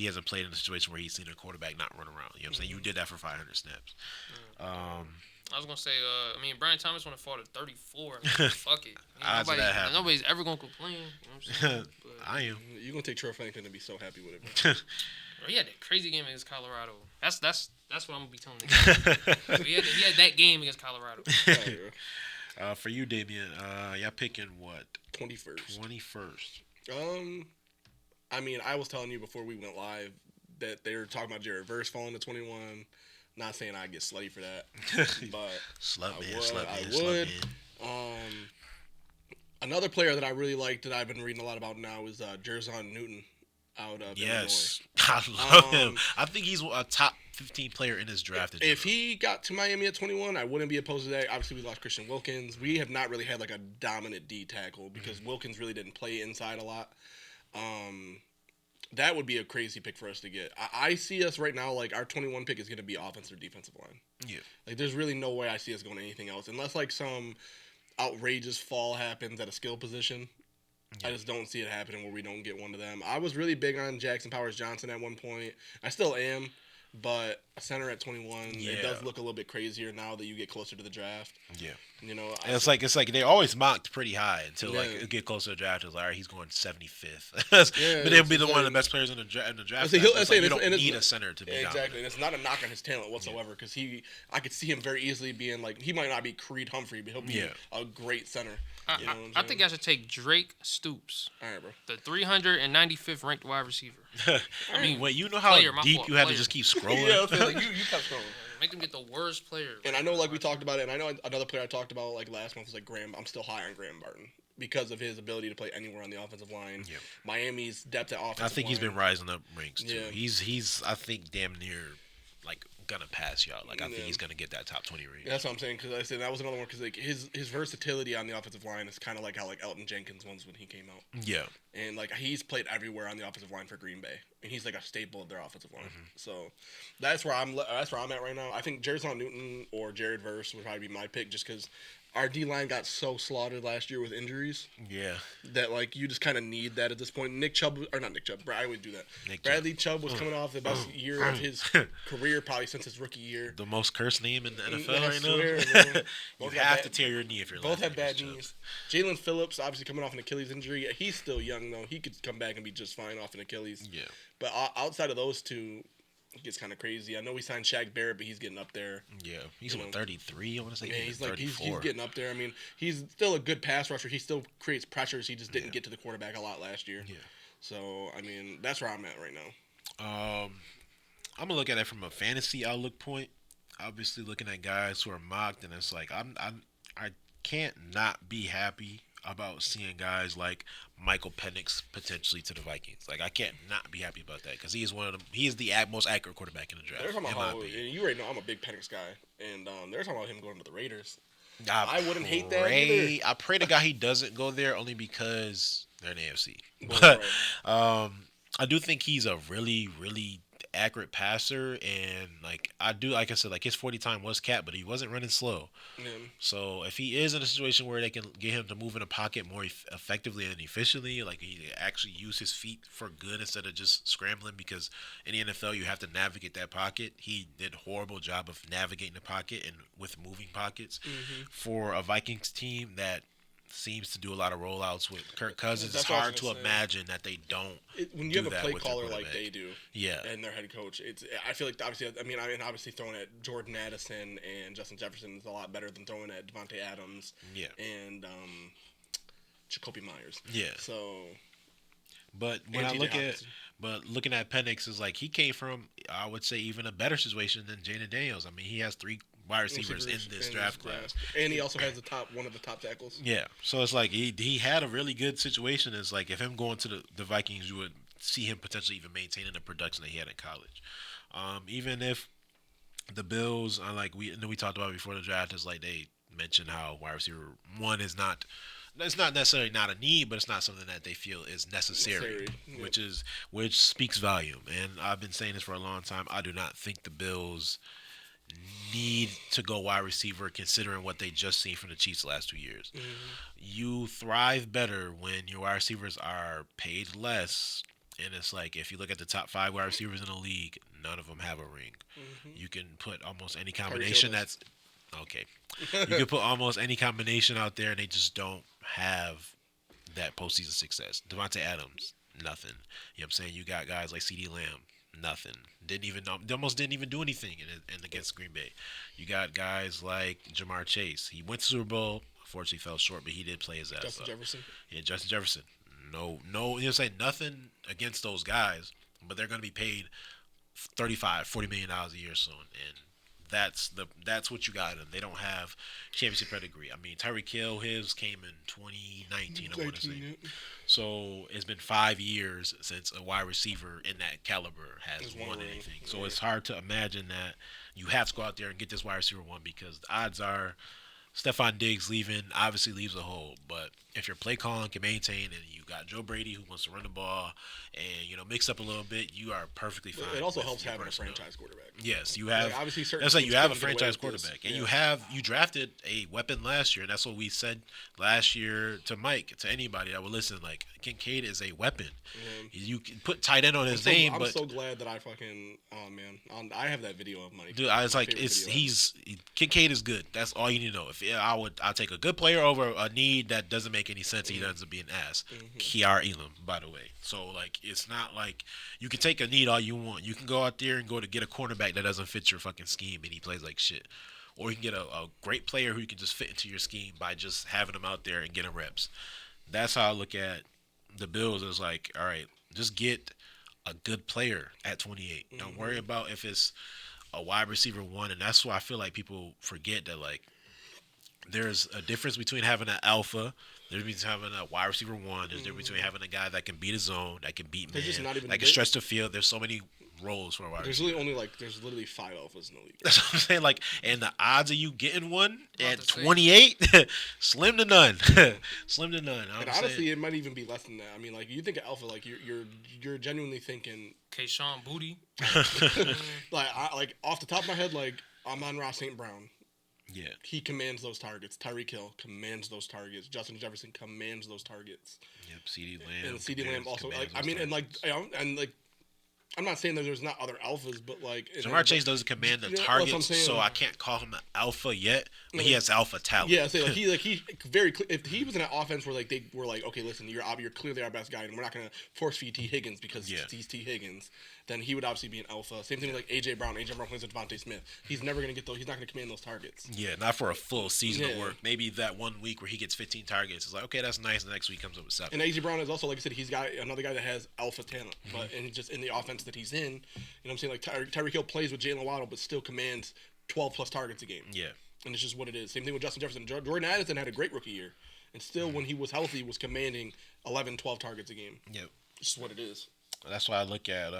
Speaker 2: hasn't played in a situation where he's seen a quarterback not run around. You know what I'm saying? You did that for 500 snaps.
Speaker 4: I was going to say, Brian Thomas want to fall to 34. Fuck it. Nobody's ever going to complain. You know what I'm saying?
Speaker 2: I am.
Speaker 3: You're going to take Trey Franklin and be so happy with it.
Speaker 4: He had that crazy game against Colorado. That's what I'm going to be telling the he had that game against Colorado.
Speaker 2: For you, Damian, y'all picking what?
Speaker 3: 21st.
Speaker 2: 21st.
Speaker 3: I mean, I was telling you before we went live that they were talking about Jared Verse falling to 21. Not saying I get slutty for that, but I would. Another player that I really like that I've been reading a lot about now is Jerzon Newton out of
Speaker 2: Illinois. I love him. I think he's a top 15 player in this draft.
Speaker 3: If he got to Miami at 21, I wouldn't be opposed to that. Obviously, we lost Christian Wilkins. We have not really had like a dominant D tackle because Wilkins really didn't play inside a lot. That would be a crazy pick for us to get. I see us right now, like, our 21 pick is going to be offensive or defensive line.
Speaker 2: Yeah.
Speaker 3: Like, there's really no way I see us going to anything else. Unless, like, some outrageous fall happens at a skill position. Yeah. I just don't see it happening where we don't get one of them. I was really big on Jackson Powers-Johnson at one point. I still am. But a center at 21, it does look a little bit crazier now that you get closer to the draft. Yeah.
Speaker 2: It's like they always mocked pretty high until like get closer to the draft. It's like, all right, he's going 75th. But he'll be one of the best players in the draft. You don't need a center to be
Speaker 3: exactly. And it's not a knock on his talent whatsoever because I could see him very easily being like, he might not be Creed Humphrey, but he'll be a great center.
Speaker 4: I think I should take Drake Stoops.
Speaker 3: All right, bro.
Speaker 4: The 395th ranked wide receiver.
Speaker 2: I mean, wait, you know how deep you had to just keep scrolling?
Speaker 3: Yeah, like, you kept scrolling.
Speaker 4: Make them get the worst player.
Speaker 3: And I know, like, we talked about it, and I know another player I talked about, like, last month was, like, Graham. I'm still high on Graham Barton because of his ability to play anywhere on the offensive line. Yeah. Miami's depth at offensive line.
Speaker 2: I think he's been rising up ranks, too. Yeah. He's I think, damn near, like, gonna pass y'all. Like I think he's gonna get that top 20 range.
Speaker 3: That's what I'm saying, because I said that was another one, because like his versatility on the offensive line is kind of like how like Elton Jenkins was when he came out.
Speaker 2: Yeah.
Speaker 3: And like he's played everywhere on the offensive line for Green Bay, and he's like a staple of their offensive line. So that's where I'm at right now. I think Jerson Newton or Jared Verse would probably be my pick, just because our D line got so slaughtered last year with injuries.
Speaker 2: Yeah.
Speaker 3: That like you just kind of need that at this point. I would do that. Bradley Chubb was coming off the best year of his career, probably since his rookie year.
Speaker 2: The most cursed name in the NFL right now. You have to tear your knee if you're
Speaker 3: both have bad knees. Jalen Phillips, obviously coming off an Achilles injury. He's still young though. He could come back and be just fine off an Achilles.
Speaker 2: Yeah.
Speaker 3: But outside of those two, it gets kind of crazy. I know we signed Shaq Barrett, but he's getting up there.
Speaker 2: Yeah, he's 33. I want to say.
Speaker 3: Yeah, he's
Speaker 2: 34.
Speaker 3: he's getting up there. I mean, he's still a good pass rusher. He still creates pressures. He just didn't get to the quarterback a lot last year.
Speaker 2: Yeah.
Speaker 3: So I mean, that's where I'm at right now.
Speaker 2: I'm gonna look at it from a fantasy outlook point. Obviously, looking at guys who are mocked, and it's like I can't not be happy about seeing guys like Michael Penix potentially to the Vikings. Like I can't not be happy about that, because he is he is the most accurate quarterback in the draft.
Speaker 3: They're talking about and you already know I'm a big Penix guy, and they're talking about him going to the Raiders. I wouldn't hate that either.
Speaker 2: I pray to God he doesn't go there, only because they're in the AFC. But I do think he's a really, really accurate passer, and like I said, like his 40 time was capped, but he wasn't running slow. So if he is in a situation where they can get him to move in a pocket more effectively and efficiently, like he actually use his feet for good instead of just scrambling, because in the NFL you have to navigate that pocket. He did a horrible job of navigating the pocket and with moving pockets for a Vikings team that seems to do a lot of rollouts with Kirk Cousins. It's hard to imagine that they don't.
Speaker 3: When you have a play caller like they do,
Speaker 2: yeah,
Speaker 3: and their head coach, I feel like obviously, obviously throwing at Jordan Addison and Justin Jefferson is a lot better than throwing at Devontae Adams, and Jacoby Myers.
Speaker 2: Yeah.
Speaker 3: So,
Speaker 2: but when I looking at Penix is like he came from, I would say, even a better situation than Jaden Daniels. I mean, he has 3 wide receivers in this draft class,
Speaker 3: and he also has one of the top tackles.
Speaker 2: Yeah, so it's like he had a really good situation. It's like if him going to the Vikings, you would see him potentially even maintaining the production that he had in college. Even if the Bills, we talked about before the draft, is like they mentioned how wide receiver 1 is not. It's not necessarily not a need, but it's not something that they feel is necessary. Which speaks volume. And I've been saying this for a long time. I do not think the Bills need to go wide receiver, considering what they just seen from the Chiefs the last 2 years. You thrive better when your wide receivers are paid less. And it's like, if you look at the top 5 wide receivers in the league, none of them have a ring. You can put almost any combination that's okay. You can put almost any combination out there, and they just don't have that postseason success. Devontae Adams, nothing. You know what I'm saying? You got guys like CeeDee Lamb, nothing. They almost didn't even do anything in against Green Bay. You got guys like Jamar Chase. He went to Super Bowl. Unfortunately, fell short, but he did play his ass
Speaker 3: Justin
Speaker 2: off.
Speaker 3: Jefferson.
Speaker 2: Yeah, Justin Jefferson. No. You know what I'm saying? Nothing against those guys, but they're going to be paid $40 million a year soon, and that's what you got in them. They don't have championship pedigree. I mean, Tyreek Hill, his came in 2019, I want to say. So it's been 5 years since a wide receiver in that caliber has won anything. So it's hard to imagine that you have to go out there and get this wide receiver 1, because the odds are Stephon Diggs leaving obviously leaves a hole. But if your play calling can maintain, and you got Joe Brady who wants to run the ball and mix up a little bit, you are perfectly fine.
Speaker 3: It also helps having a franchise quarterback.
Speaker 2: Yes, you have.
Speaker 3: Like, obviously,
Speaker 2: that's like you have a franchise quarterback, and you drafted a weapon last year, and that's what we said last year to Mike, to anybody that would listen. Like, Kincaid is a weapon. You can put tight end on his name, but
Speaker 3: I'm so glad that I I have that video of Mike.
Speaker 2: Dude, I was like, Kincaid is good. That's all you need to know. I'll take a good player over a need that doesn't make any sense. He ends up being ass. Kiara Elam, by the way. So like, it's not like you can take a need all you want. You can go out there and go to get a cornerback that doesn't fit your fucking scheme and he plays like shit, or you can get a great player who you can just fit into your scheme by just having him out there and getting reps. That's how I look at the Bills. Is like, all right, just get a good player at 28. Don't worry about if it's a wide receiver 1, and that's why I feel like people forget that like there's a difference between having an alpha. There's between having a wide receiver 1. There's difference between having a guy that can beat his zone, that can beat man, that can stretch the field. There's so many roles for a wide
Speaker 3: There's
Speaker 2: receiver.
Speaker 3: there's literally 5 alphas in the league.
Speaker 2: That's what I'm saying. Like, and the odds of you getting one at
Speaker 4: to say.
Speaker 2: 28, slim to none. Slim to none.
Speaker 3: And honestly, it might even be less than that. I mean, like, you think of alpha, like you're genuinely thinking.
Speaker 4: Kayshawn Booty.
Speaker 3: like off the top of my head, like Amon-Ra St. Brown.
Speaker 2: Yeah.
Speaker 3: He commands those targets. Tyreek Hill commands those targets. Justin Jefferson commands those targets.
Speaker 2: Yep. CeeDee Lamb.
Speaker 3: And CeeDee Lamb also. Like, I mean, and like, I'm not saying that there's not other alphas, but like
Speaker 2: Jamar Chase doesn't command the targets, so I can't call him an alpha yet. But he has alpha talent.
Speaker 3: Yeah, so he very if he was in an offense where like they were like, okay, listen, you're clearly our best guy, and we're not gonna force feed T Higgins because he's T Higgins. Then he would obviously be an alpha. Same thing with like AJ Brown. AJ Brown plays with Devontae Smith. He's never gonna get those. He's not gonna command those targets.
Speaker 2: Yeah, not for a full season of work. Maybe that 1 week where he gets 15 targets. It's like, okay, that's nice. The next week comes up with 7.
Speaker 3: And AJ Brown is also, like I said, he's got another guy that has alpha talent, but and just in the offense that he's in, you know what I'm saying? Like Tyreek Hill plays with Jalen Waddle, but still commands 12 plus targets a game.
Speaker 2: Yeah.
Speaker 3: And it's just what it is. Same thing with Justin Jefferson. Jordan Addison had a great rookie year, and still when he was healthy was commanding 11, 12 targets a game.
Speaker 2: Yep.
Speaker 3: It's just what it is.
Speaker 2: That's why I look at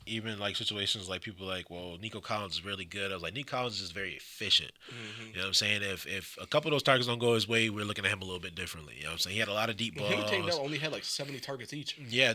Speaker 2: even like situations like people like, well, Nico Collins is really good. I was like, Nico Collins is very efficient.
Speaker 3: Mm-hmm.
Speaker 2: You know what I'm saying? If a couple of those targets don't go his way, we're looking at him a little bit differently. You know what I'm saying? He had a lot of deep balls.
Speaker 3: Him and Tank Dell only had like 70 targets each.
Speaker 2: Yeah,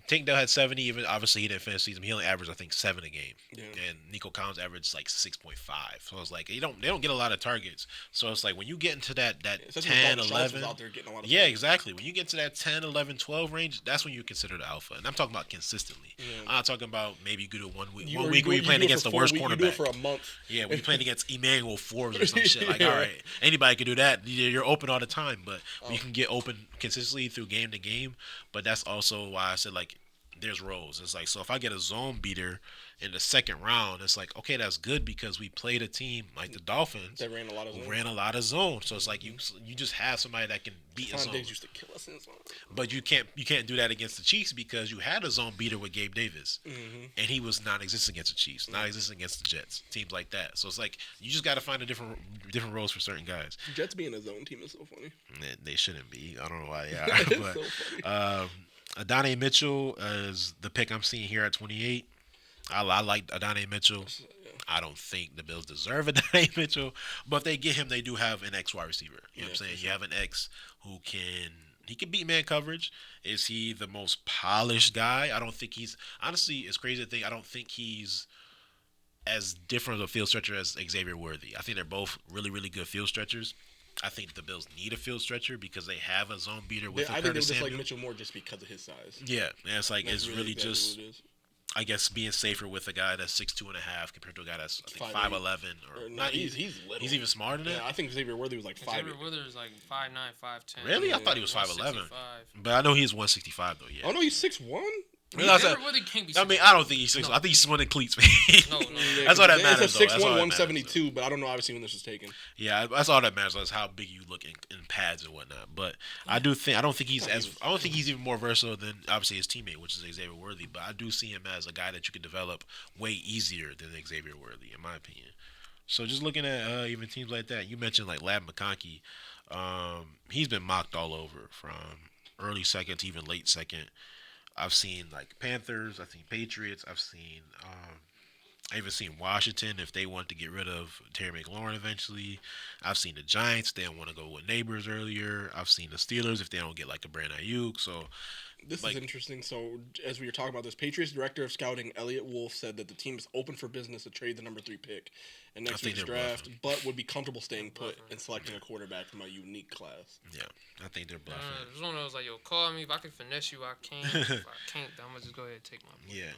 Speaker 2: Tank Dell had 70. Even obviously he didn't finish the season. He only averaged I think 7 a game.
Speaker 3: Yeah.
Speaker 2: And Nico Collins averaged like 6.5. So it's like they don't get a lot of targets. So it's like when you get into that 10, 11.
Speaker 3: Out there getting a lot of
Speaker 2: yeah, exactly. When you get to that 10, 11, 12 range, that's when you consider the alpha. And I'm talking about consistently.
Speaker 3: Yeah.
Speaker 2: I'm not talking about maybe you do it 1 week.
Speaker 3: You-
Speaker 2: One
Speaker 3: or
Speaker 2: week
Speaker 3: you
Speaker 2: where
Speaker 3: do-
Speaker 2: you're playing
Speaker 3: you do it
Speaker 2: against
Speaker 3: for
Speaker 2: the worst
Speaker 3: 4 weeks,
Speaker 2: cornerback.
Speaker 3: You do it for a month.
Speaker 2: Yeah, when you're playing against Emmanuel Forbes or some shit. Like,
Speaker 3: Yeah.
Speaker 2: all right, anybody can do that. You're open all the time, but you can get open consistently through game to game. But that's also why I said, like, there's roles. It's like, so if I get a zone beater in the second round, it's like, okay, that's good because we played a team like the Dolphins
Speaker 3: That ran a lot of zone.
Speaker 2: who ran a lot of zone. So it's like you just have somebody that can beat a zone.
Speaker 3: Diggs used to kill us in zone.
Speaker 2: But you can't do that against the Chiefs because you had a zone beater with Gabe Davis, and he was non-existent against the Chiefs, non-existent against the Jets, teams like that. So it's like you just got to find a different roles for certain guys.
Speaker 3: Jets being a zone team is so funny.
Speaker 2: They shouldn't be. I don't know why they are.
Speaker 3: It's
Speaker 2: but,
Speaker 3: so funny.
Speaker 2: Adonai Mitchell is the pick I'm seeing here at 28. I like Adonai Mitchell. I don't think the Bills deserve Adonai Mitchell, but if they get him, they do have an X wide receiver. You know what I'm saying? You have an X who can beat man coverage. Is he the most polished guy? I don't think he's honestly. It's crazy to think. I don't think he's as different of a field stretcher as Xavier Worthy. I think they're both really, really good field stretchers. I think the Bills need a field stretcher because they have a zone beater with
Speaker 3: I think they
Speaker 2: Curtis
Speaker 3: just
Speaker 2: Samuel.
Speaker 3: like Mitchell more just because of his size.
Speaker 2: Yeah, and it's like
Speaker 3: That's
Speaker 2: it's really
Speaker 3: exactly
Speaker 2: just
Speaker 3: what it is.
Speaker 2: I guess being safer with a guy that's 6'2.5" compared to a guy that's I think
Speaker 3: 5'8".
Speaker 2: 5'11" or
Speaker 3: No,
Speaker 2: not.
Speaker 3: he's little.
Speaker 2: He's even smarter than
Speaker 3: Yeah,
Speaker 2: that.
Speaker 3: I think Xavier Worthy was like 5'8".
Speaker 4: Xavier Withers is like 5'9", 5'10".
Speaker 2: Really? I thought he was 5'11",
Speaker 4: 165.
Speaker 2: but I know he's 165 though. Yeah.
Speaker 3: Oh no, he's 6'1".
Speaker 2: Really? I said-
Speaker 4: Xavier Withers can't be.
Speaker 2: I mean,
Speaker 4: 6'1".
Speaker 2: I don't think he's 6'1".
Speaker 4: No.
Speaker 2: I think he's winning cleats.
Speaker 4: No.
Speaker 2: That's all that
Speaker 3: It's
Speaker 2: matters.
Speaker 3: a
Speaker 2: though.
Speaker 3: 6'1",
Speaker 2: That's all that matters,
Speaker 3: 172, but I don't know obviously when this was taken.
Speaker 2: Yeah, that's all that matters. Is how big you look in pads and whatnot. But I don't think he's even more versatile than obviously his teammate, which is Xavier Worthy. But I do see him as a guy that you could develop way easier than Xavier Worthy, in my opinion. So just looking at even teams like that, you mentioned like Lab McConkey. He's been mocked all over from early second to even late second. I've seen like Panthers, I've seen Patriots, I even seen Washington if they want to get rid of Terry McLaurin eventually. I've seen the Giants, they don't want to go with Neighbors earlier. I've seen the Steelers if they don't get like a Brandon Ayuk. So
Speaker 3: This
Speaker 2: like-
Speaker 3: is interesting. So, as we were talking about this, Patriots director of scouting Elliot Wolf said that the team is open for business to trade the number 3 pick in next
Speaker 2: think
Speaker 3: week's
Speaker 2: they're
Speaker 3: draft,
Speaker 2: bluffing.
Speaker 3: but would be comfortable staying put and selecting a quarterback from a unique class.
Speaker 2: yeah, I think they're bluffing.
Speaker 4: It's one of those like, yo, call me if I can finesse you. I can. If I can't, then I'm gonna just go ahead and take my.
Speaker 2: Yeah.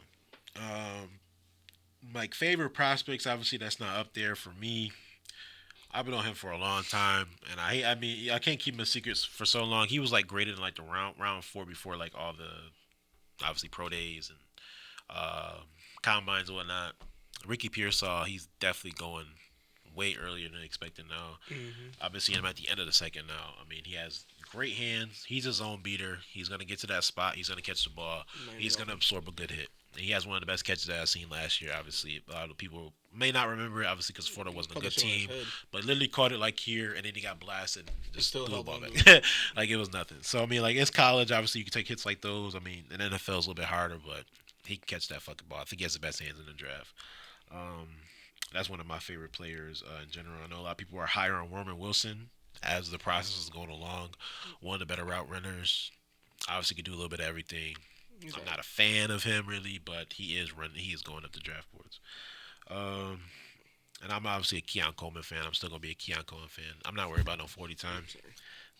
Speaker 2: Like favorite prospects, obviously that's not up there for me. I've been on him for a long time, and I mean I can't keep him a secret for so long. He was like graded in like the round 4 before like all the obviously pro days and combines and whatnot. Ricky Pearsall, he's definitely going way earlier than expected now. I've been seeing him at the end of the second now. I mean, he has great hands. He's his own beater. He's going to get to that spot. He's going to catch the ball. He's going to absorb a good hit. And he has one of the best catches that I've seen last year, obviously. A lot of people may not remember it, obviously, because Florida wasn't a good team. But literally caught it like here, and then he got blasted and just
Speaker 3: still
Speaker 2: threw the
Speaker 3: held
Speaker 2: ball
Speaker 3: on
Speaker 2: back.
Speaker 3: to
Speaker 2: Like, it was nothing. So, I mean, like, it's college. Obviously, you can take hits like those. I mean, in NFL, it's a little bit harder, but he can catch that fucking ball. I think he has the best hands in the draft. That's one of my favorite players in general. I know a lot of people are higher on Roman Wilson as the process is going along. One of the better route runners. Obviously, can do a little bit of everything. I'm not a fan of him really, but he is going up the draft boards. And I'm obviously a Keon Coleman fan. I'm still gonna be a Keon Coleman fan. I'm not worried about no 40 times.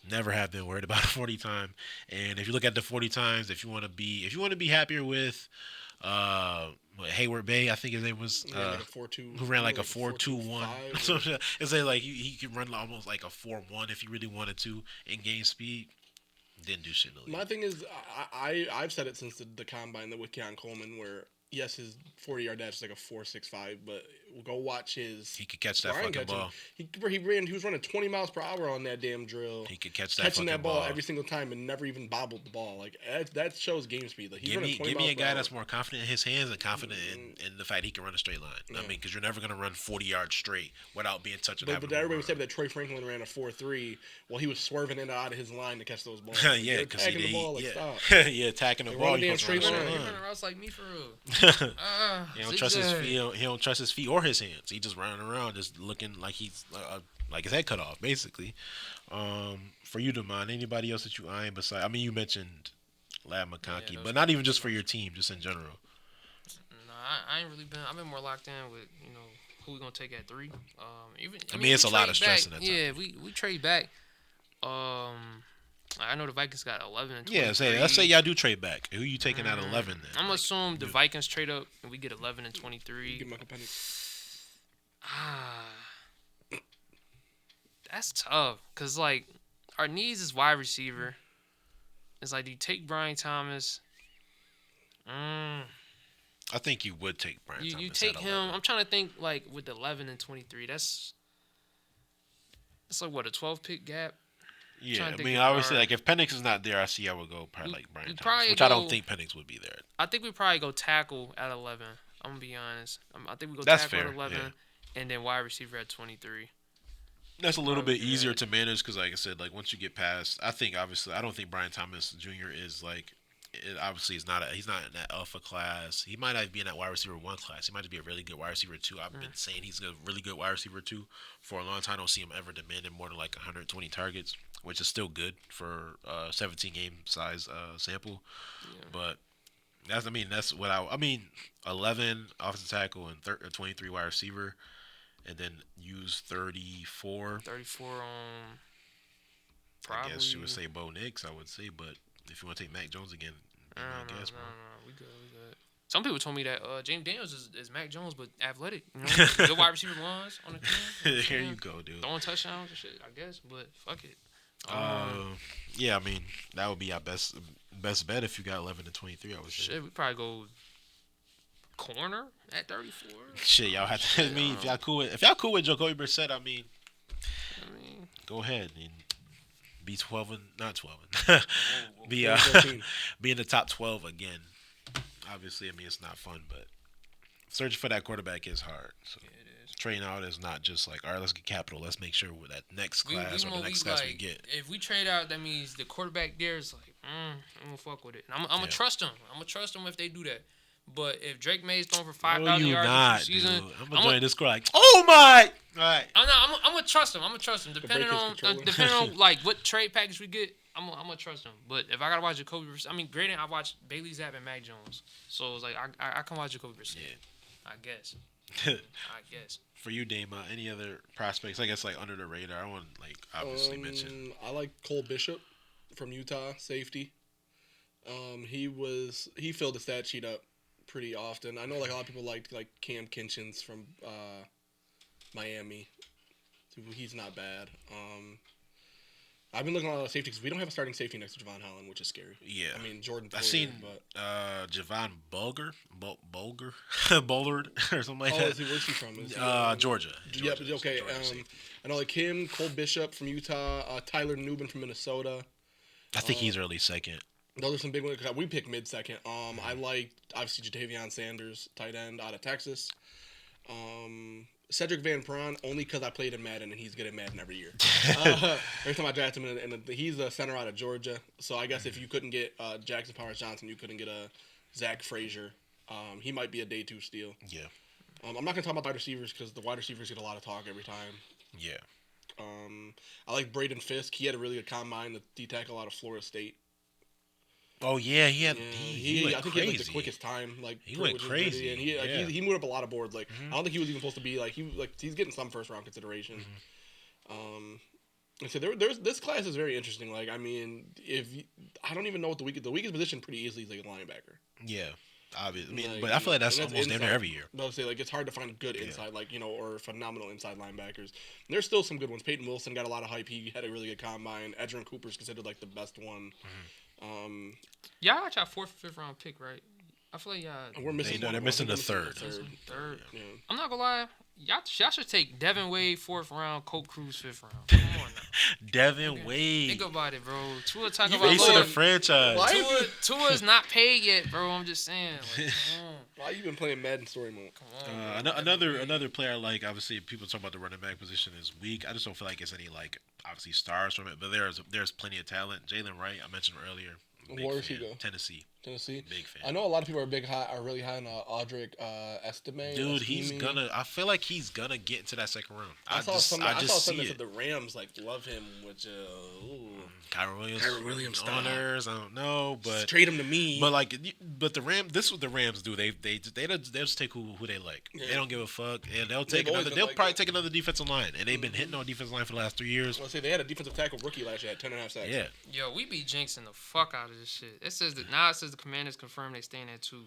Speaker 2: Never have been worried about a 40 time. And if you look at the 40 times, if you want to be happier with Hayward Bay, I think his name was,
Speaker 3: like a 4-2,
Speaker 2: who ran like a 4.21. It's like he could run almost like a 4.1 if he really wanted to in game speed. Didn't do shit in the league.
Speaker 3: My thing is, I've said it since the combine that with Keon Coleman, where yes, his 40-yard dash is like a 4.65, but go watch his.
Speaker 2: He could catch that fucking ball.
Speaker 3: He was running 20 miles per hour on that damn drill.
Speaker 2: He could catch that
Speaker 3: catching
Speaker 2: fucking
Speaker 3: that ball every single time and never even bobbled the ball. Like that shows game speed. Like,
Speaker 2: give me a guy that's more confident in his hands and confident in the fact he can run a straight line. Yeah. I mean, because you're never gonna run 40 yards straight without being touched.
Speaker 3: But everybody said that Troy Franklin ran a 4.3 while he was swerving in and out of his line to catch those balls.
Speaker 2: Yeah, because
Speaker 3: the ball. Like, stop.
Speaker 2: Yeah, attacking the ball.
Speaker 3: He
Speaker 4: running routes like me for real.
Speaker 2: He don't trust his feet. He don't trust his feet or his hands. He just running around, just looking like he's like his head cut off, basically. For you, Damon, anybody else that you eyeing besides? I mean, you mentioned Lab McConkey, but not even just for your team, just in general.
Speaker 4: No, I ain't really been. I've been more locked in with who we gonna take at 3.
Speaker 2: I mean, it's a lot of stress in that time.
Speaker 4: Yeah, we trade back. I know the Vikings got 11 and 23.
Speaker 2: Yeah, let's say y'all do trade back. Who you taking out of 11 then?
Speaker 4: I'm gonna assume the Vikings trade up and we get 11 and 23.
Speaker 3: Give Michael Penix.
Speaker 4: That's tough. Cause like our needs is wide receiver. It's like, do you take Brian Thomas?
Speaker 2: I think you would take Brian Thomas.
Speaker 4: You take him. I'm trying to think like with 11 and 23. That's like what, a 12 pick gap.
Speaker 2: Yeah, I mean, obviously, like if Penix is not there, I would go probably like Brian Thomas, which I don't think Penix would be there.
Speaker 4: I think we probably go tackle at 11. I'm gonna be honest. I think we go
Speaker 2: That's
Speaker 4: tackle
Speaker 2: fair,
Speaker 4: at 11, and then wide receiver at 23.
Speaker 2: That's a little bit easier to manage because, like I said, like once you get past, I don't think Brian Thomas Jr. is like, obviously he's not in that alpha class. He might not be in that wide receiver 1 class. He might be a really good wide receiver 2. I've been saying he's a really good wide receiver 2 for a long time. I don't see him ever demanding more than like 120 targets, which is still good for a 17 game size sample. Yeah. But that's what I mean 11 offensive tackle and 23 wide receiver, and then use 34
Speaker 4: on probably.
Speaker 2: I guess you would say Bo Nix, I would say, but if you want to take Mac Jones again,
Speaker 4: no, we good. Some people told me that James Daniels is Mac Jones, but athletic. Good wide receiver ones on the team.
Speaker 2: Here you go, dude.
Speaker 4: Throwing touchdowns and shit, I guess, but fuck it.
Speaker 2: Yeah, I mean, that would be our best bet if you got 11 to 23, I would say.
Speaker 4: Shit, we probably go corner at 34.
Speaker 2: Shit, y'all have to. I mean, if y'all cool with Jacoby Brissett, I mean, go ahead and be 12 and not 12. Be in the top 12 again. Obviously, I mean, it's not fun, but searching for that quarterback is hard. So
Speaker 4: yeah, it is.
Speaker 2: Trading out is not just like, all right, let's get capital. Let's make sure with that next class or the next class we get.
Speaker 4: If we trade out, that means the quarterback there is like, I'm gonna fuck with it. I'm gonna trust them. I'm gonna trust them if they do that. But if Drake May's throwing for 5,000 yards this season,
Speaker 2: I'm gonna join this score like, oh my! All right.
Speaker 4: I'm gonna trust him. Depending on like what trade package we get, I'm gonna trust him. But if I gotta watch Jacoby Brissett, I mean, granted, I watched Bailey Zapp and Mac Jones, so it's like I can watch Jacoby Brissett. Yeah. I guess.
Speaker 2: For you, Dame, any other prospects? I guess like under the radar. I want like obviously mention.
Speaker 3: I like Cole Bishop from Utah, safety. He filled the stat sheet up pretty often. I know like a lot of people liked like Cam Kinchins from Miami. He's not bad. I've been looking at a lot of safety because we don't have a starting safety next to Javon Holland, which is scary.
Speaker 2: Yeah.
Speaker 3: I mean, Jordan.
Speaker 2: I've seen Javon Bulger, Bullard or something like that.
Speaker 3: Where's he from?
Speaker 2: Georgia.
Speaker 3: Yeah, okay. I know like him, Cole Bishop from Utah, Tyler Nubin from Minnesota.
Speaker 2: I think he's early second.
Speaker 3: Those are some big ones because we picked mid-second. I like obviously Jatavion Sanders, tight end out of Texas. Cedric Van Pran, only because I played in Madden and he's good at Madden every year. Every time I draft him, and he's a center out of Georgia. So I guess if you couldn't get Jackson Powers Johnson, you couldn't get a Zach Frazier He might be a day 2 steal.
Speaker 2: Yeah.
Speaker 3: I'm not gonna talk about the wide receivers because the wide receivers get a lot of talk every time.
Speaker 2: Yeah.
Speaker 3: I like Braden Fisk. He had a really good combine. The D-tackle out of Florida State.
Speaker 2: Oh yeah, he went
Speaker 3: I think
Speaker 2: crazy.
Speaker 3: he had like the quickest time. Like
Speaker 2: he went crazy,
Speaker 3: and he moved up a lot of boards. Like I don't think he was even supposed to be he's getting some first round consideration. So this class is very interesting. Like I mean, I don't even know what the weakest position pretty easily is like a linebacker.
Speaker 2: Yeah. Obviously, I mean, but I feel like that's almost damn near every year.
Speaker 3: I would say it's hard to find good inside, or phenomenal inside linebackers. And there's still some good ones. Peyton Wilson got a lot of hype. He had a really good combine. Edgerrin Cooper's considered like the best one.
Speaker 4: Y'all got y'all 4th or 5th round pick, right? I feel like y'all.
Speaker 3: We're missing.
Speaker 2: They're missing the third.
Speaker 4: Third.
Speaker 3: Yeah.
Speaker 4: I'm not gonna lie. Y'all should take Devin Wade 4th round, Colt Cruz 5th round. Come on now.
Speaker 2: Devin Wade.
Speaker 4: Think about it, bro. Tua talking
Speaker 2: Face
Speaker 4: about
Speaker 2: of the franchise.
Speaker 4: Tua's not paid yet, bro. I'm just saying. Like, come on.
Speaker 3: Why you been playing Madden story mode?
Speaker 4: Come on.
Speaker 2: Another player I like. Obviously, people talk about the running back position is weak. I just don't feel like it's any obviously stars from it. But there's plenty of talent. Jalen Wright, I mentioned earlier.
Speaker 3: Where does he go?
Speaker 2: Tennessee.
Speaker 3: Big
Speaker 2: fan.
Speaker 3: I know a lot of people are really high on Audric Estime.
Speaker 2: Dude, I feel like he's gonna get into that second round.
Speaker 3: I saw something that said
Speaker 2: it.
Speaker 3: the Rams love him, which
Speaker 2: Kyron Williams honors. I don't know, but
Speaker 3: trade him to me.
Speaker 2: But the Rams. This is what the Rams do. They just take who they like. Yeah. They don't give a fuck, and they'll probably take another defensive line, and they've been hitting on defensive line for the last 3 years.
Speaker 3: Say they had a defensive tackle rookie last year at 10.5 sacks.
Speaker 2: Yeah.
Speaker 4: Yo, we be jinxing the fuck out of this shit. It says the Commanders confirmed they staying at 2,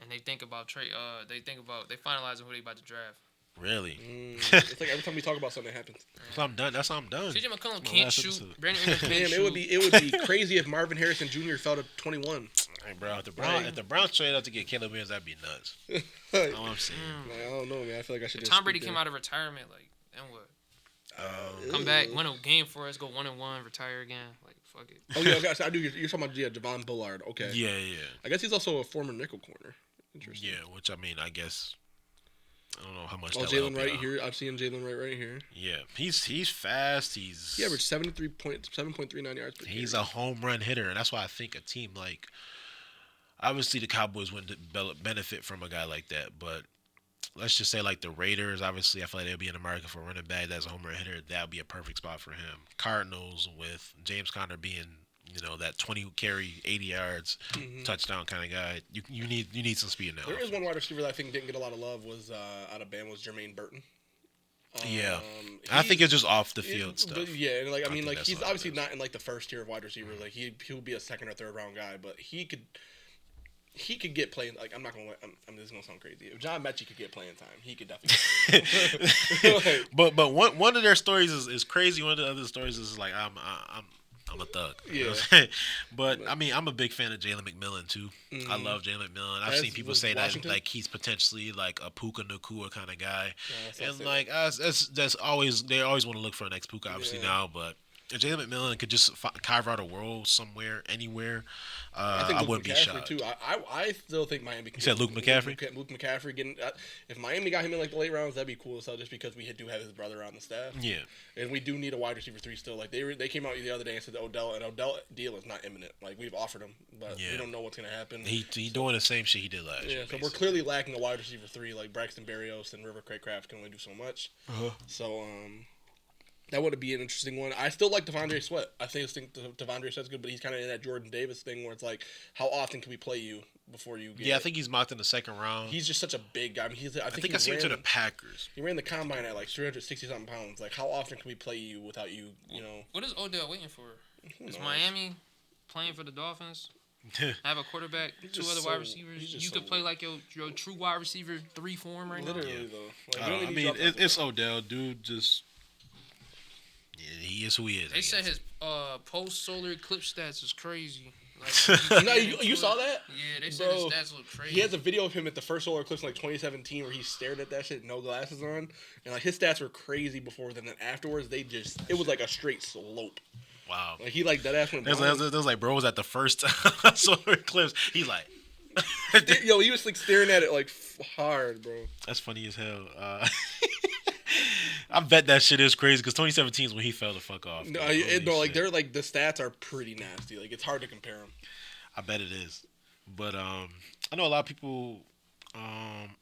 Speaker 4: and they think about they finalizing who they about to draft.
Speaker 2: Really?
Speaker 3: It's like every time we talk about something that happens.
Speaker 2: That's how I'm done.
Speaker 4: CJ McCollum can't shoot. Brandon Ingram can't
Speaker 3: Damn,
Speaker 4: shoot.
Speaker 3: it would be crazy if Marvin Harrison Jr. fell to 21.
Speaker 2: Hey, bro, if the Browns trade out to get Caleb Williams, that'd be nuts.
Speaker 3: Like,
Speaker 2: all I'm saying.
Speaker 3: I don't know, man. I feel like I should.
Speaker 4: If Tom Brady came out of retirement, then what? Come back, win a game for us, go 1-1, retire again. Like, fuck it.
Speaker 3: Oh yeah, guys, I do. You're talking about Javon Bullard. Okay.
Speaker 2: Yeah.
Speaker 3: I guess he's also a former nickel corner. Interesting.
Speaker 2: Yeah, which I mean, I guess I don't know how much.
Speaker 3: Jalen Wright here. I'm seeing Jalen Wright right here.
Speaker 2: Yeah, he's fast. He
Speaker 3: averaged 7.39 yards per
Speaker 2: He's a home run hitter, and that's why I think a team like obviously the Cowboys wouldn't benefit from a guy like that, but let's just say like the Raiders, obviously I feel like they'll be in America for a running back that's a home run hitter. That would be a perfect spot for him. Cardinals with James Conner being, that 20 carry, 80 yards, touchdown kind of guy. You need some speed now.
Speaker 3: There is one wide receiver that I think didn't get a lot of love was out of Bama was Jermaine Burton.
Speaker 2: Yeah, I think it's just off the field stuff.
Speaker 3: Yeah, and he's obviously not in the first tier of wide receivers. Like he'll be a second or third round guy, but he could get playing. Like I'm not gonna. This is gonna sound crazy. If John Mechie could get playing time, he could definitely.
Speaker 2: But one of their stories is crazy. One of the other stories is like I'm a thug.
Speaker 3: Yeah.
Speaker 2: But I mean, I'm a big fan of Jalen McMillan too. I love Jalen McMillan. I've seen people say Washington? That he's potentially like a Puka Nacua kind of guy, and that's always they always want to look for an ex Puka obviously now, but. If Jalen McMillan could just carve out a role somewhere, anywhere, I wouldn't be shocked.
Speaker 3: Too. I still think Miami could.
Speaker 2: You said Luke McCaffrey?
Speaker 3: Luke McCaffrey getting. If Miami got him in the late rounds, that'd be cool as hell. Just because we do have his brother on the staff.
Speaker 2: Yeah.
Speaker 3: And we do need a wide receiver 3 still. Like they came out the other day and said Odell deal is not imminent. Like we've offered him, but we don't know what's gonna happen.
Speaker 2: He doing the same shit he did last year.
Speaker 3: Yeah. So we're clearly lacking a wide receiver 3. Like Braxton Berrios and River Craycraft can only do so much. So that would be an interesting one. I still like Devondre Sweat. I think Devondre Sweat's good, but he's kind of in that Jordan Davis thing where it's like, how often can we play you before you get
Speaker 2: I think he's mocked in the second round.
Speaker 3: He's just such a big guy. I mean, I think
Speaker 2: I seen him to the Packers.
Speaker 3: He ran the combine at 360-something pounds. Like, how often can we play you without you,
Speaker 4: What is Odell waiting for? Is Miami playing for the Dolphins? Have a quarterback, 2 other wide receivers. You could play like your true wide receiver 3 form right now.
Speaker 3: Literally, though.
Speaker 2: It's Odell, dude. Just... Yeah, he is who he is.
Speaker 4: They said his post-solar eclipse stats is crazy.
Speaker 3: You saw that?
Speaker 4: Yeah, they said his stats look crazy.
Speaker 3: He has a video of him at the first solar eclipse in 2017 where he stared at that shit, no glasses on, and his stats were crazy before. Then afterwards, it was like a straight slope.
Speaker 2: Wow.
Speaker 3: Like he that ass went.
Speaker 2: There's like bro was at the first solar eclipse. He's like.
Speaker 3: Yo, he was staring at it hard, bro.
Speaker 2: That's funny as hell. I bet that shit is crazy because 2017 is when he fell the fuck off.
Speaker 3: No, the stats are pretty nasty. Like it's hard to compare them.
Speaker 2: I bet it is. But I know a lot of people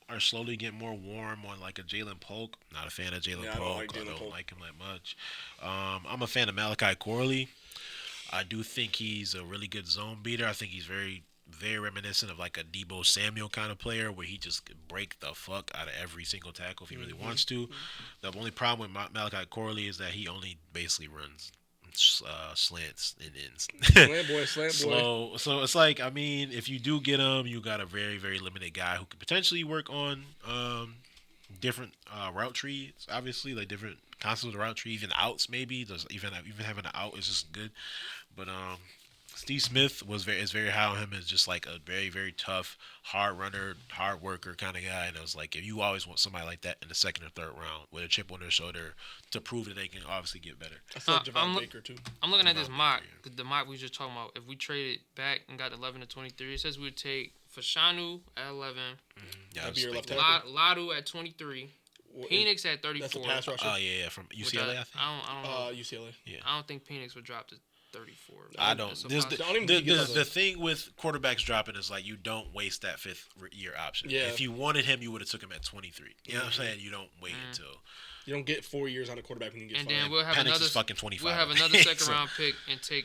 Speaker 2: are slowly getting more warm on like a Jalen Polk. Not a fan of Jalen Polk. I don't like him that much. I'm a fan of Malachi Corley. I do think he's a really good zone beater. I think he's very, very reminiscent of like a Debo Samuel kind of player where he just could break the fuck out of every single tackle if he really wants to. The only problem with Malachi Corley is that he only basically runs slants and ends.
Speaker 3: Slant boy.
Speaker 2: So it's like, I mean, if you do get him, you got a very, very limited guy who could potentially work on different route trees, obviously, like different concepts of the route tree, even outs maybe. Even having an out is just good. But Steve Smith is very high on him as just like a very, very tough, hard runner, hard worker kind of guy. And I was like, if you always want somebody like that in the second or third round with a chip on their shoulder to prove that they can obviously get better.
Speaker 3: I saw Javon Baker too.
Speaker 4: I'm looking at this mock. The mock we were just talking about. If we traded back and got 11 to 23, it says we would take Fashanu at 11,
Speaker 2: That'd
Speaker 3: be your left tackle.
Speaker 4: Ladu at 23, Penix at 34.
Speaker 3: That's a pass rusher.
Speaker 2: Oh yeah, from UCLA. I think.
Speaker 4: I don't know.
Speaker 3: UCLA.
Speaker 2: Yeah.
Speaker 4: I don't think Penix would drop to 34.
Speaker 2: I don't. The thing with quarterbacks dropping is like you don't waste that fifth year option.
Speaker 3: Yeah.
Speaker 2: If you wanted him, you would have took him at 23. You know what I'm saying? You don't wait until.
Speaker 3: You don't get 4 years on a quarterback when you get.
Speaker 4: And
Speaker 3: five.
Speaker 4: then we'll have
Speaker 2: Penix
Speaker 4: another.
Speaker 2: is fucking 25.
Speaker 4: We'll have another second round pick and take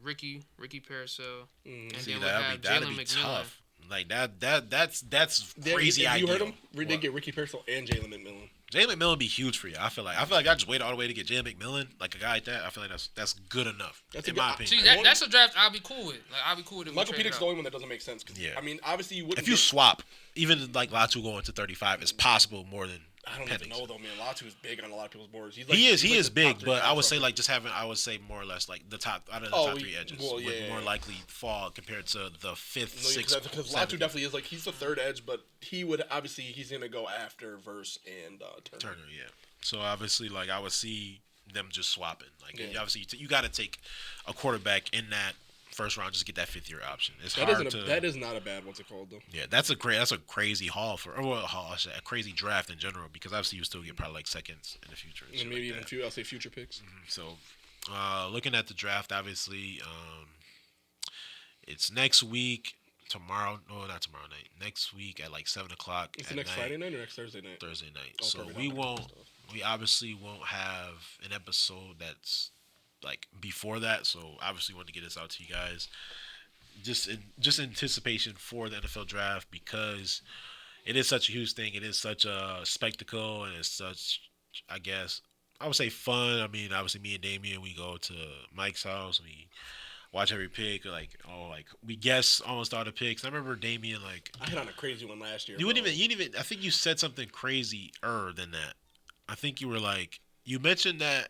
Speaker 4: Ricky Parasol. And
Speaker 2: See,
Speaker 4: then we'll have
Speaker 2: that'd
Speaker 4: Jalen
Speaker 2: be
Speaker 4: McMillan.
Speaker 2: tough. Like that's crazy.
Speaker 3: Have you
Speaker 2: idea.
Speaker 3: heard him? We did get Ricky Parasol and Jalen McMillan.
Speaker 2: Jalen McMillan would be huge for you. I feel like I just waited all the way to get Jalen McMillan, like a guy like that. I feel like that's good enough.
Speaker 3: That's
Speaker 2: in my opinion.
Speaker 4: See, that's a draft I'll be cool with. Like I'll be cool with it.
Speaker 3: Michael Penix is the only one that doesn't make sense. Yeah. I mean, obviously you wouldn't.
Speaker 2: If you swap, even like Latu going to 35, it's possible more than.
Speaker 3: I don't even know though, man. Latu is big on a lot of people's boards.
Speaker 2: He is big, but I would say like just having, I would say more or less like the top out of the top three edges would more likely fall compared to the fifth, sixth.
Speaker 3: Because Latu definitely is like he's the third edge, but he would obviously he's gonna go after Verse and Turner.
Speaker 2: Yeah. So obviously, like I would see them just swapping. Like obviously, you got to take a quarterback in that first round just to get that fifth year option.
Speaker 3: That is not a bad what's it called though.
Speaker 2: Yeah, that's a crazy haul a crazy draft in general because obviously you still get probably like seconds in the future.
Speaker 3: And maybe like even I'll say future picks.
Speaker 2: So looking at the draft, obviously, it's next week. Tomorrow, no, not tomorrow night. Next week at like 7:00.
Speaker 3: It's the next Friday night or next Thursday night?
Speaker 2: Thursday night. So we obviously won't have an episode that's like before that. So obviously want to get this out to you guys. Just anticipation for the NFL draft because it is such a huge thing. It is such a spectacle and it's such, I guess, I would say fun. I mean, obviously me and Damien, we go to Mike's house. We watch every pick, we guess almost all the picks. I remember Damien
Speaker 3: I hit on a crazy one last year.
Speaker 2: You didn't even. I think you said something crazier than that. I think you were you mentioned that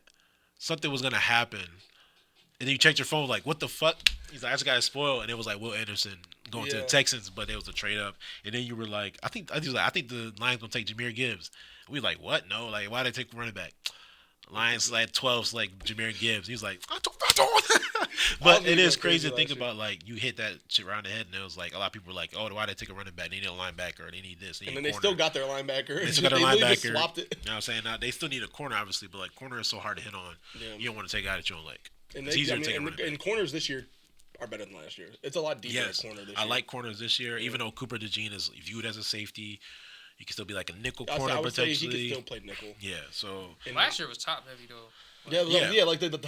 Speaker 2: something was gonna happen, and then you checked your phone what the fuck? He's like, I just got spoiled, and it was Will Anderson going to the Texans, but it was a trade up, and then you were like, I think the Lions gonna take Jahmyr Gibbs. We were like, what? No, why did they take running back? Lions 12 Jahmyr Gibbs. He was like, I don't. But it is crazy to think about you hit that shit around the head and it was a lot of people were like, oh, why did they take a running back? They need a linebacker. They need this. They need
Speaker 3: and then they still got their linebacker.
Speaker 2: They still got their linebacker.
Speaker 3: Just swapped it.
Speaker 2: You know what I'm saying? Now, they still need a corner, obviously, but corner is so hard to hit on. Yeah. You don't want to take a guy that you don't like. It's easier to take a running back. And
Speaker 3: corners this year are better than last year. It's a lot deeper at corner this year.
Speaker 2: I like corners this year, even though Cooper DeJean is viewed as a safety. He can still be a nickel corner potentially.
Speaker 3: He can still play nickel.
Speaker 2: Yeah, so.
Speaker 4: Last year was top heavy, though.
Speaker 3: The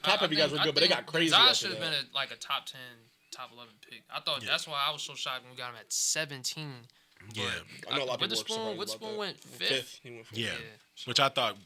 Speaker 3: top heavy guys were good, but they got crazy.
Speaker 4: Gonzalez should have been a top 10, top 11 pick. I thought that's why I was so shocked when we got him at 17.
Speaker 2: Yeah,
Speaker 3: I know a lot of people
Speaker 4: Witherspoon went fifth.
Speaker 3: He went fifth.
Speaker 2: Yeah, which I thought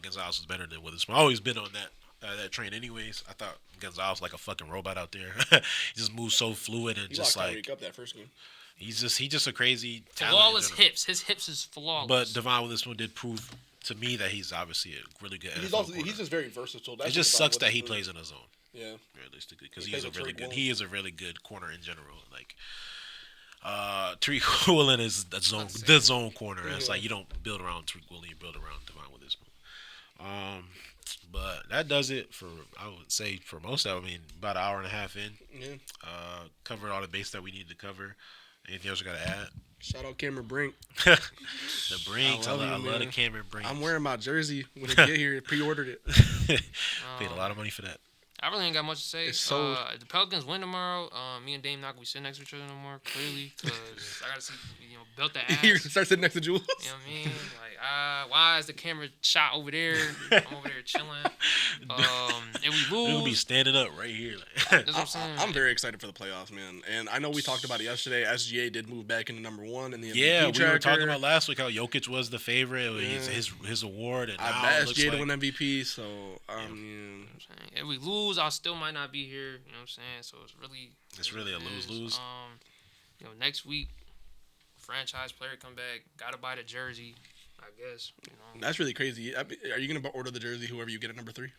Speaker 2: Gonzalez was better than Witherspoon. I've always been on that train, anyways. I thought Gonzalez was like a fucking robot out there. He just moves so fluid and just
Speaker 3: up that first game.
Speaker 2: He's just a crazy talent.
Speaker 4: Flawless hips. His hips is flawless.
Speaker 2: But Devon Witherspoon did prove to me that he's obviously a really good NFL
Speaker 3: he's just very versatile.
Speaker 2: It just sucks that he plays in a zone.
Speaker 3: Yeah,
Speaker 2: realistically, because he is a really good corner in general. Tariq Woolen is the zone corner. It's you don't build around Tariq Woolen, you build around Devon Witherspoon. But that does it for, I would say, for most of it. I mean, about an hour and a half in.
Speaker 3: Yeah.
Speaker 2: Covered all the base that we needed to cover. Anything else you got to add?
Speaker 3: Shout out Cameron Brink.
Speaker 2: The Brinks. I love the Cameron Brink.
Speaker 3: I'm wearing my jersey when it get here. Pre-ordered it.
Speaker 2: Paid a lot of money for that.
Speaker 4: I really ain't got much to say.
Speaker 3: It's so.
Speaker 4: If the Pelicans win tomorrow, me and Dame not gonna be sitting next to each other no more. Clearly, because I gotta see, belt the ass.
Speaker 3: You're gonna start sitting next to Jules.
Speaker 4: You know what I mean? Like, why is the camera shot over there? I'm over there chilling. And we lose.
Speaker 2: We'll be standing up right here.
Speaker 4: That's what I'm saying.
Speaker 3: I'm very excited for the playoffs, man. And I know we talked about it yesterday. SGA did move back into number 1 in the MVP
Speaker 2: we were talking
Speaker 3: tracker.
Speaker 2: about last week how Jokic was the favorite. His award. And
Speaker 3: I
Speaker 2: now
Speaker 3: bet
Speaker 2: it looks
Speaker 3: SGA
Speaker 2: like
Speaker 3: to win MVP, so
Speaker 4: if we lose, I still might not be here. You know what I'm saying? So it's really
Speaker 2: a lose-lose.
Speaker 4: Next week, franchise player come back, gotta buy the jersey. I guess.
Speaker 3: That's really crazy. Are you gonna order the jersey whoever you get at number 3?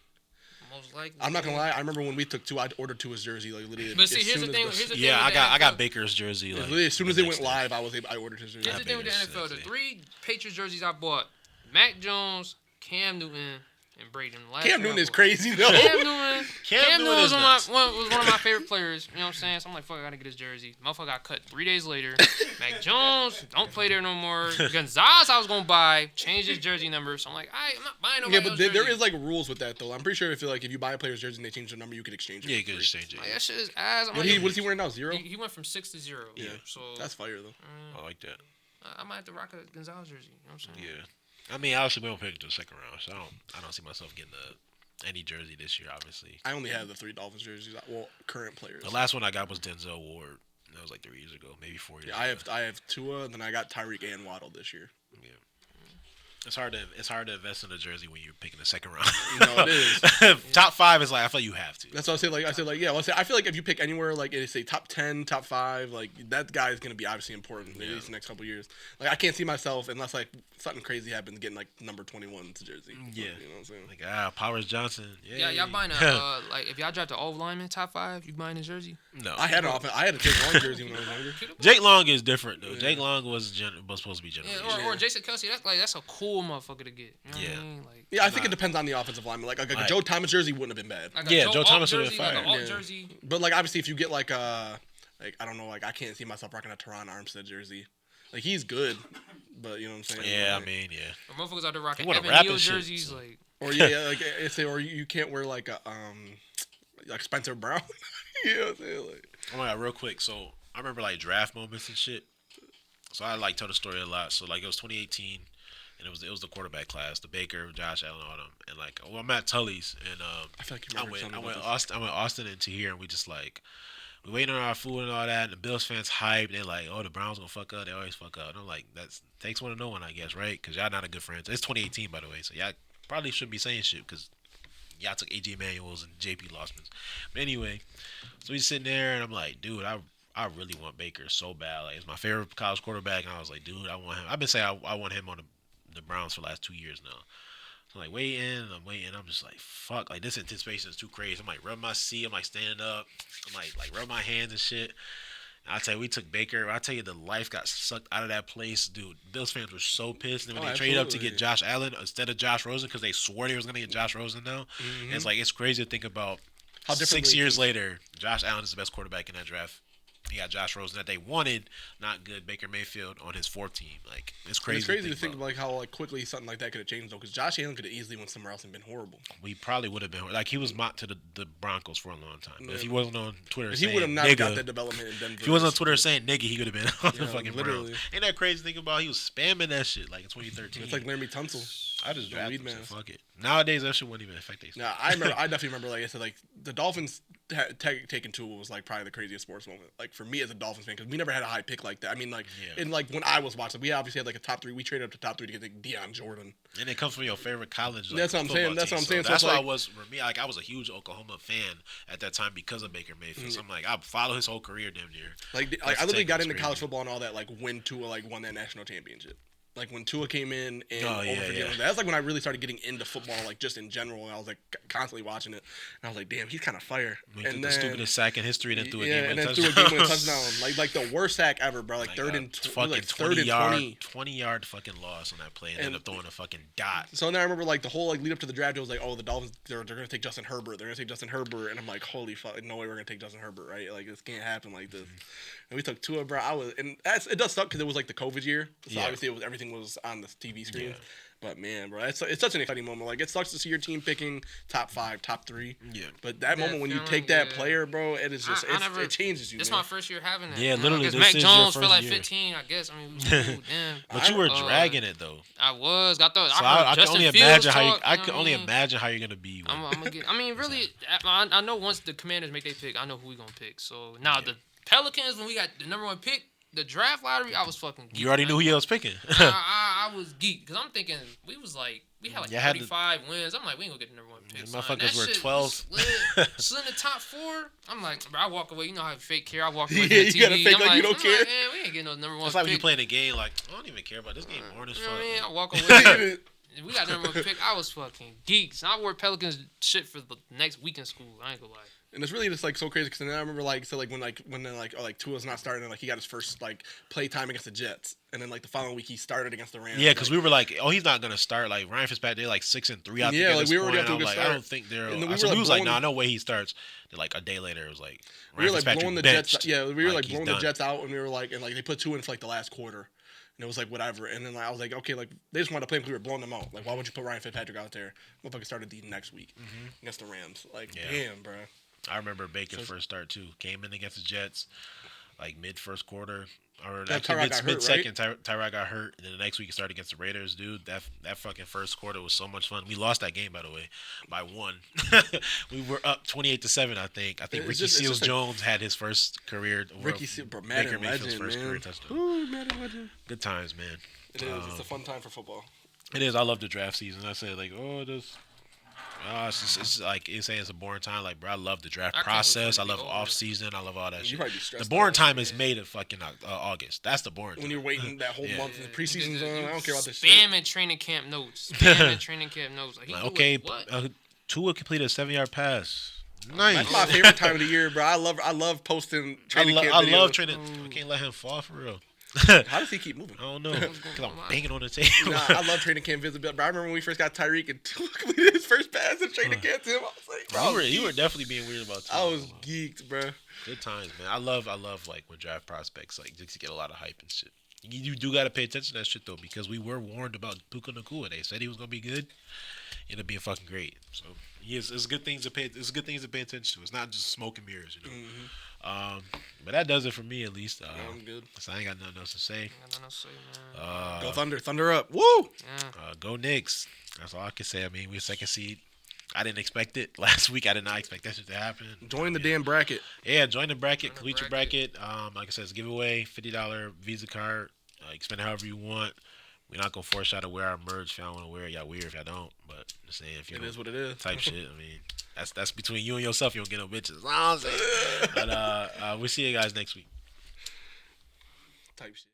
Speaker 4: Most likely.
Speaker 3: I'm not gonna lie. I remember when we took 2, I ordered 2 his jersey like literally.
Speaker 4: But see, here's the thing.
Speaker 2: Yeah, I got Baker's jersey. Like,
Speaker 3: literally, as soon as it went live, I ordered his jersey.
Speaker 4: Here's the thing with the NFL: the 3 Patriots jerseys I bought: Mac Jones, Cam Newton, and Braden.
Speaker 3: Cam Newton is crazy though.
Speaker 4: Cam Newton was one of my favorite players. You know what I'm saying? So I'm like, fuck, I gotta get his jersey. Motherfucker got cut 3 days later. Mac Jones don't play there no more. Gonzalez I was gonna buy, changed his jersey number. So I'm like, I'm not buying nobody else's jersey.
Speaker 3: There is like rules with that though. I'm pretty sure if you buy a player's jersey and they change the number, you can exchange it.
Speaker 2: Yeah, you can exchange it.
Speaker 4: Like, that shit is ass.
Speaker 3: What is he wearing now? 0?
Speaker 4: He went from 6 to 0.
Speaker 3: Yeah,
Speaker 4: so
Speaker 3: that's fire though.
Speaker 2: I like that.
Speaker 4: I might have to rock a Gonzalez jersey. You know what I'm saying?
Speaker 2: Yeah. I mean, obviously we don't pick it to the second round, so I don't see myself getting any jersey this year. Obviously,
Speaker 3: I only have the 3 Dolphins jerseys. Well, current players.
Speaker 2: The last one I got was Denzel Ward. That was like 3 years ago, maybe 4 years.
Speaker 3: Yeah, I have Tua, and then I got Tyreek and Waddle this year.
Speaker 2: Yeah. It's hard to invest in a jersey when you're picking the second round.
Speaker 3: No, it is.
Speaker 2: Top 5 is like I feel like you have to.
Speaker 3: That's what I said yeah. I feel like if you pick anywhere like say top 10, top 5, like that guy is gonna be obviously important at least the next couple of years. Like I can't see myself unless like something crazy happens getting like number 21's jersey.
Speaker 2: Yeah,
Speaker 3: you know what I'm saying?
Speaker 2: Like Powers Johnson.
Speaker 4: Yeah, y'all buying a like if y'all draft an old lineman top 5, you buying his jersey?
Speaker 2: No,
Speaker 3: I had a Jake Long jersey when I was younger.
Speaker 2: Jake Long is different though. Yeah. Jake Long was supposed to be generational.
Speaker 4: Yeah, or Jason Kelsey. That's a cool motherfucker to get. You know what I mean? Like,
Speaker 3: I think it depends on the offensive lineman. Like a Joe Thomas jersey wouldn't have been bad.
Speaker 4: Like
Speaker 2: Joe Thomas would have been fine.
Speaker 4: Like jersey.
Speaker 3: But like obviously, if you get like I don't know, like I can't see myself rocking a Teron Armstead jersey. Like he's good, but you know what I'm saying.
Speaker 2: Yeah,
Speaker 3: like,
Speaker 2: I mean, yeah.
Speaker 4: Or motherfuckers out there rocking Evan Neal jerseys,
Speaker 2: so.
Speaker 4: like.
Speaker 3: Or you can't wear like a like Spencer Brown. You know what I'm saying? Like,
Speaker 2: oh my god, real quick. So I remember like draft moments and shit. So I like tell the story a lot. So like it was 2018. And it was the quarterback class, the Baker, Josh Allen, all them, and like I'm at Tully's, and
Speaker 3: I feel like
Speaker 2: I went Austin and Tahir, and we just like we waiting on our food and all that, and the Bills fans hype. They're like, oh, the Browns gonna fuck up. They always fuck up. And I'm like, that takes one to know one, I guess, right? Because y'all not a good friends. It's 2018, by the way, so y'all probably shouldn't be saying shit because y'all took AJ Manuels and JP Lossmans. But anyway, so we sitting there, and I'm like, dude, I really want Baker so bad. Like, it's my favorite college quarterback, and I was like, dude, I want him. I've been saying I want him on the Browns for the last 2 years now. So I'm like waiting. I'm just like, fuck. Like this anticipation is too crazy. I'm like rubbing my seat. I'm like standing up. I'm like rub my hands and shit. And I tell you, we took Baker. I tell you, the life got sucked out of that place, dude. Bills fans were so pissed. And when they traded up to get Josh Allen instead of Josh Rosen because they swore they was gonna get Josh Rosen now. Mm-hmm. And it's like it's crazy to think about. How 6 years later, Josh Allen is the best quarterback in that draft. He got Josh Rosen that they wanted, not good. Baker Mayfield on his 4th team. Like it's crazy.
Speaker 3: It's crazy to think like how like quickly something like that could have changed though, because Josh Allen could have easily went somewhere else and been horrible.
Speaker 2: We probably would have been like he was mocked to the Broncos for a long time. But if he wasn't on Twitter,
Speaker 3: he would have not got that development in Denver.
Speaker 2: If he wasn't on Twitter saying nigga, he could have been on the fucking
Speaker 3: literally.
Speaker 2: Browns. Ain't that crazy to think about? He was spamming that shit like in 2013.
Speaker 3: It's like Laramie Tunsil.
Speaker 2: I just drafted him. So fuck it. Nowadays that shit wouldn't even affect these.
Speaker 3: No, I definitely remember. Like I said, like the Dolphins taking Tua was like probably the craziest sports moment. Like for me as a Dolphins fan, because we never had a high pick like that. I mean, like in like when I was watching, we obviously had like a top 3. We traded up to top 3 to get like Deion Jordan.
Speaker 2: And it comes from your favorite college. Like,
Speaker 3: that's what I'm saying. That's what I'm saying.
Speaker 2: So that's why I was for me. Like I was a huge Oklahoma fan at that time because of Baker Mayfield. So I'm like I follow his whole career damn near.
Speaker 3: Like I literally got into college football and all that. Like when Tua like won that national championship. Like when Tua came in and that's like when I really started getting into football, like just in general. And I was like constantly watching it, and I was like, "Damn, he's kind of fire."
Speaker 2: And then the stupidest sack in history, then threw a
Speaker 3: game-winning touchdown. Like the worst sack ever, bro. Like third and
Speaker 2: 20-yard fucking loss on that play, and ended up throwing a fucking dot.
Speaker 3: So then I remember like the whole like lead up to the draft, it was like, "Oh, the Dolphins, they're gonna take Justin Herbert. They're gonna take Justin Herbert," and I'm like, "Holy fuck, no way we're gonna take Justin Herbert, right? Like this can't happen like this." And we took Tua, bro. It does suck because it was like the COVID year, so obviously everything everything was on the TV screen. Yeah. But man, bro, it's such an exciting moment. Like, it sucks to see your team picking top 5, top 3.
Speaker 2: Yeah.
Speaker 3: But that moment when you take that player, bro, it is just it changes you.
Speaker 4: It's my first year having that.
Speaker 2: Yeah, literally.
Speaker 4: This Mac Jones for like 15, I guess. I mean, damn.
Speaker 2: But you were dragging it though.
Speaker 4: I was. I thought.
Speaker 2: So I can only imagine how you. I can only imagine how you're gonna be.
Speaker 4: I'm gonna get. I mean, really, I know once the Commanders make their pick, I know who we gonna pick. So now the Pelicans, when we got the number 1 pick. The draft lottery, I was fucking geeked.
Speaker 2: You already knew who he was picking.
Speaker 4: I was geeked because I'm thinking we had like 35 wins. I'm like, we ain't gonna get the number 1 pick.
Speaker 2: Motherfuckers were 12.
Speaker 4: Still in the top 4. I'm like, bro, I walk away. You know how fake care. I walk away.
Speaker 3: Yeah, you gotta fake like you don't care.
Speaker 4: Like, man, we ain't getting no number 1
Speaker 2: It's
Speaker 4: pick.
Speaker 2: like when you playing a game, like I don't even care about this game. More as fuck.
Speaker 4: You know what I mean? I walk away. We got number 1 pick. I was fucking geeked. So I wore Pelicans shit for the next week in school. I ain't gonna lie.
Speaker 3: And it's really just like so crazy because then I remember when Tua's not starting, like he got his first like play time against the Jets, and then like the following week he started against the Rams.
Speaker 2: Yeah, because we were like, oh, he's not gonna start. Like Ryan Fitzpatrick, they're like 6-3 out there.
Speaker 3: Yeah, like we were already
Speaker 2: like, I don't think they're.
Speaker 3: And
Speaker 2: we was like, nah, no way he starts. Then, like a day later, it was like
Speaker 3: we were like blowing the Jets. Yeah, we were
Speaker 2: like
Speaker 3: blowing the Jets out, and we were like, and like they put 2 in for like the last quarter. And it was like whatever, and then like, I was like, okay, like they just wanted to play because we were blowing them out. Like, why would you put Ryan Fitzpatrick out there? Motherfucker started the next week against the Rams. Like, damn, bro.
Speaker 2: I remember Baker's first start too. Came in against the Jets, like mid first quarter, or mid second. Tyrod got hurt, and then the next week he started against the Raiders. Dude, that fucking first quarter was so much fun. We lost that game, by the way, by 1. We were up 28-7. I think Ricky Seals-Jones had his first career.
Speaker 3: Ricky Seals, Madden legend,
Speaker 2: first
Speaker 3: man.
Speaker 2: career touchdown.
Speaker 3: Ooh, Madden legend.
Speaker 2: Good times, man.
Speaker 3: It is. It's a fun time for football.
Speaker 2: It is. I love the draft season. I said like, oh, this. It's like it's saying it's a boring time. Like, bro, I love the draft process. I love off season. I love all that shit. The boring time is made in fucking August. That's the boring time.
Speaker 3: When you're waiting that whole month in the preseason's on. I don't care about this shit.
Speaker 4: Spamming training camp notes. Spamming training camp notes. Like,
Speaker 2: okay, Tua completed a 7-yard pass. Nice.
Speaker 3: That's my favorite time of the year, bro. I love posting training camp videos.
Speaker 2: I love training. I can't let him fall for real.
Speaker 3: How does he keep moving?
Speaker 2: I don't know. Because I'm banging on the table.
Speaker 3: Nah, I love training camp visibility. But I remember when we first got Tyreek and completed his first pass in training camp to him. I was like, bro.
Speaker 2: You were definitely being weird about it.
Speaker 3: I was geeked, bro.
Speaker 2: Good times, man. I love like when draft prospects like just get a lot of hype and shit. You do got to pay attention to that shit though, because we were warned about Puka Nacua. They said he was gonna be good. Ended up being fucking great. So it's good things to pay. It's good things to pay attention to. It's not just smoke and mirrors, you know. But that does it for me at least.
Speaker 3: I'm good.
Speaker 2: So I ain't got nothing else to say.
Speaker 3: Go Thunder up. Woo!
Speaker 4: Yeah.
Speaker 2: Go Knicks. That's all I can say. I mean, we're second seed. I didn't expect it. Last week, I did not expect that shit to happen.
Speaker 3: Join the damn bracket.
Speaker 2: Yeah, join the bracket. Complete your bracket. Like I said, it's a giveaway. $50 Visa card. You can spend it however you want. We're not going to force y'all to wear our merch if y'all want to wear it. Y'all weird if y'all don't. But just saying, if you
Speaker 3: It is what it is.
Speaker 2: Type shit. I mean, that's between you and yourself. You don't get no bitches. That's all I'm saying. But we'll see you guys next week.
Speaker 3: Type shit.